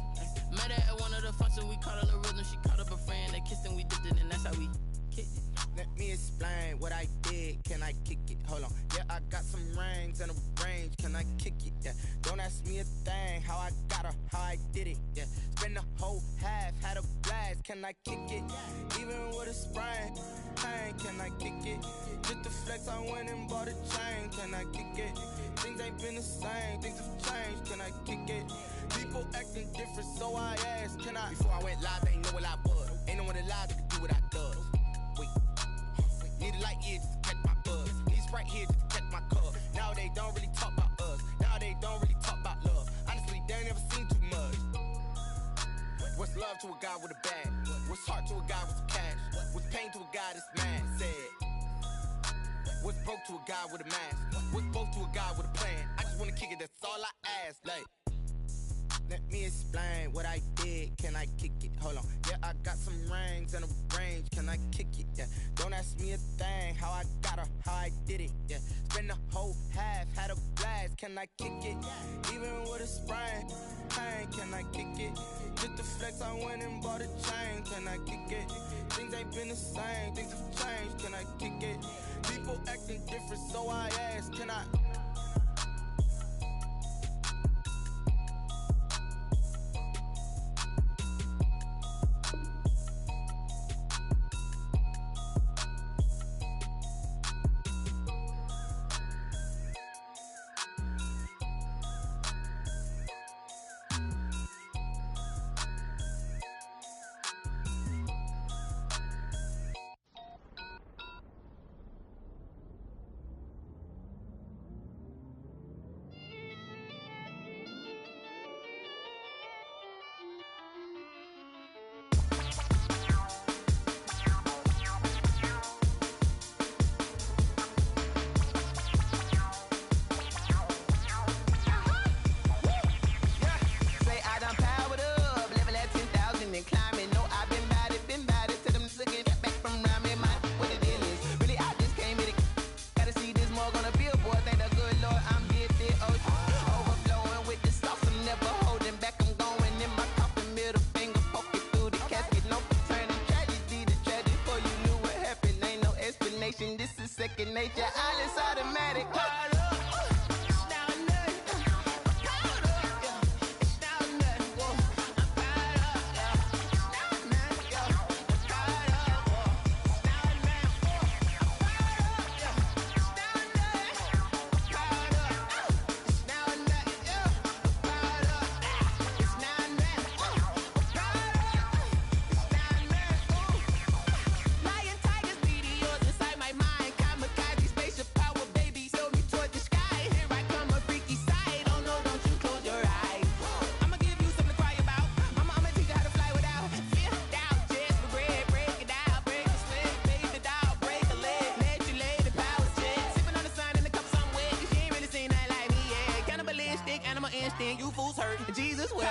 S11: Met her at one of the functions, we caught her the rhythm, she caught up a friend, they kissed and we dipped it, and that's how we kicked it.
S14: Let me explain what I did. Can I kick it? Hold on. Yeah, I got some rings and a range. Can I kick it? Yeah. Don't ask me a thing. How I got her, how I did it. Yeah. Spend the whole half, had a blast. Can I kick it? Even with a sprain. Pain, can I kick it? Just the flex, I went and bought a chain. Can I kick it? Things ain't been the same. Things have changed. Can I kick it? People acting different, so I asked. Can I? Before I went live, they ain't know what I was. Ain't no one alive that could do what I does. Wait. Need a light here just to catch my buzz. Need Sprite here just to catch my cup. Now they don't really talk about us. Now they don't really talk about love. Honestly, they ain't never seen too much. What's love to a guy with a bag? What's heart to a guy with some cash? What's pain to a guy that's mad? Said. What's broke to a guy with a mask? What's both to a guy with a plan? I just wanna kick it, that's all I ask. Like, let me explain what I did. Can I kick it? Hold on. Yeah, I got some rings and a range. Can can I kick it? Yeah, don't ask me a thing, how I got her, how I did it. Yeah, spend the whole half, had a blast, can I kick it? Even with a sprain, pain, can I kick it? Just to flex, I went and bought a chain, can I kick it? Things ain't been the same, things have changed, can I kick it? People acting different, so I ask, can I? This is second nature, all is automatic. You fools hurt, Jesus will.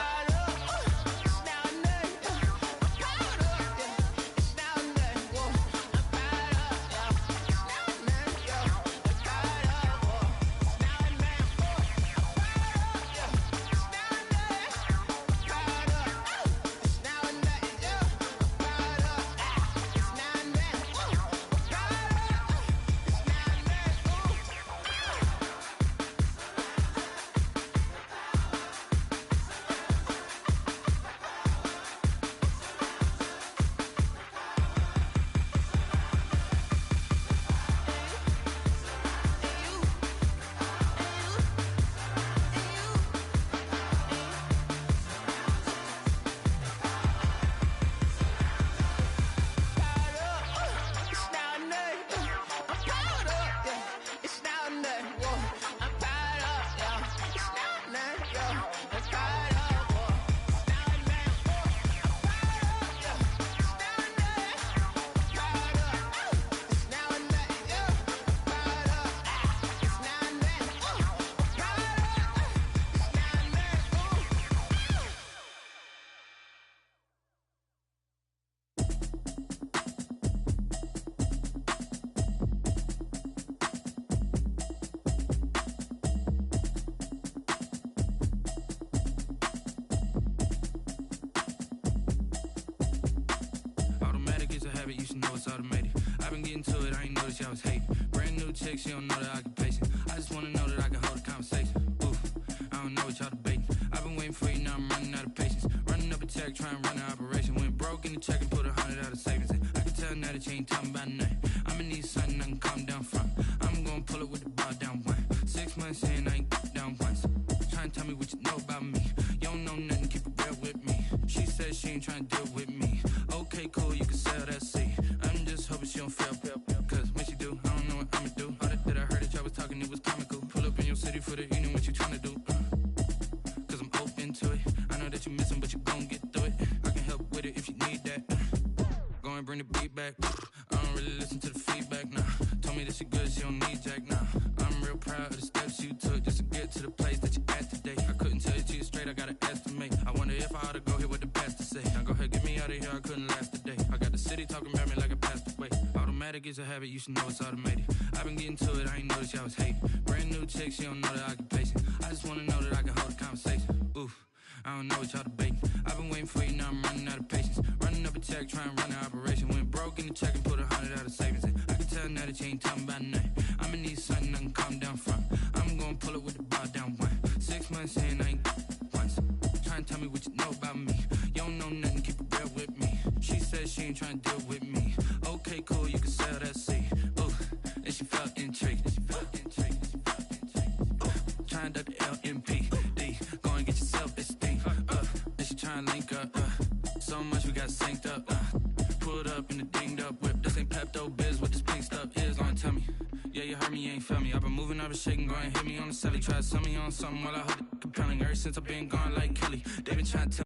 S15: You should know it's automated. I've been getting to it, I ain't noticed y'all was hating. Brand new chick, she don't know the occupation. I just wanna know that I can hold a conversation. Oof, I don't know what y'all debating. I've been waiting for you, now I'm running out of patience. Running up a check, trying to run an operation. Went broke in the check and put 100 out of savings in. I can tell now that you ain't talking about nothing. I'ma need something I can calm down from. I'm gonna pull it with the bar down one. 6 months in, I ain't down once. Trying to tell me what you know about me. You don't know nothing, keep it real with me. She said she ain't trying to deal with me. Okay, cool, you can sell that seat. I'm just hoping she don't fail. Cause when she do, I don't know what I'ma do. All that I heard that y'all was talking, it was comical. Pull up in your city for the evening, what you trying to do? Cause I'm open to it. I know that you missing, but you gon' get through it. I can help with it if you need that. Go and bring the beat back. I don't really listen to the feedback, nah. Told me that she good, she don't need jack, nah. I'm real proud of the steps you took just to get to the place that you're at today. I couldn't tell you to you straight, I gotta estimate. I wonder if I ought to go here with the pastor say. Now go ahead, get me out of here, I couldn't last a day. I got the city talking about me like I passed away. Automatic is a habit, you should know it's automated. I've been getting to it, I ain't noticed y'all was hating. Brand new chick, she don't know that I can pace it. I just wanna know that I can hold a conversation. Oof, I don't know what y'all debating. I've been waiting for you, now I'm running out of patience. Running up a check, trying to run an operation. Went broke in the check and put 100 out of savings in. I can tell now that you ain't talking about nothing. I'ma need something I can calm down from. I'm gonna pull it with the bar down one. 6 months in, I ain't once. Trying to tell me what you know about me. You don't know nothing, keep it real with me. She said she ain't trying to deal with me. Okay, cool, you can sell that seed. Ooh, and she felt intrigued. Trying to duck the LMPD. Go and get yourself esteem. And she trying to link up. So much we got synced up. Pulled up in the dinged up whip. This ain't Pepto Biz, what this pink stuff is. Gonna tell me. Yeah, you heard me, you ain't felt me. I've been moving, I've been shaking, go and hit me on the celly. Try to sell me on something while I hold it compelling. Ever since I've been gone like Kelly. They been trying to tell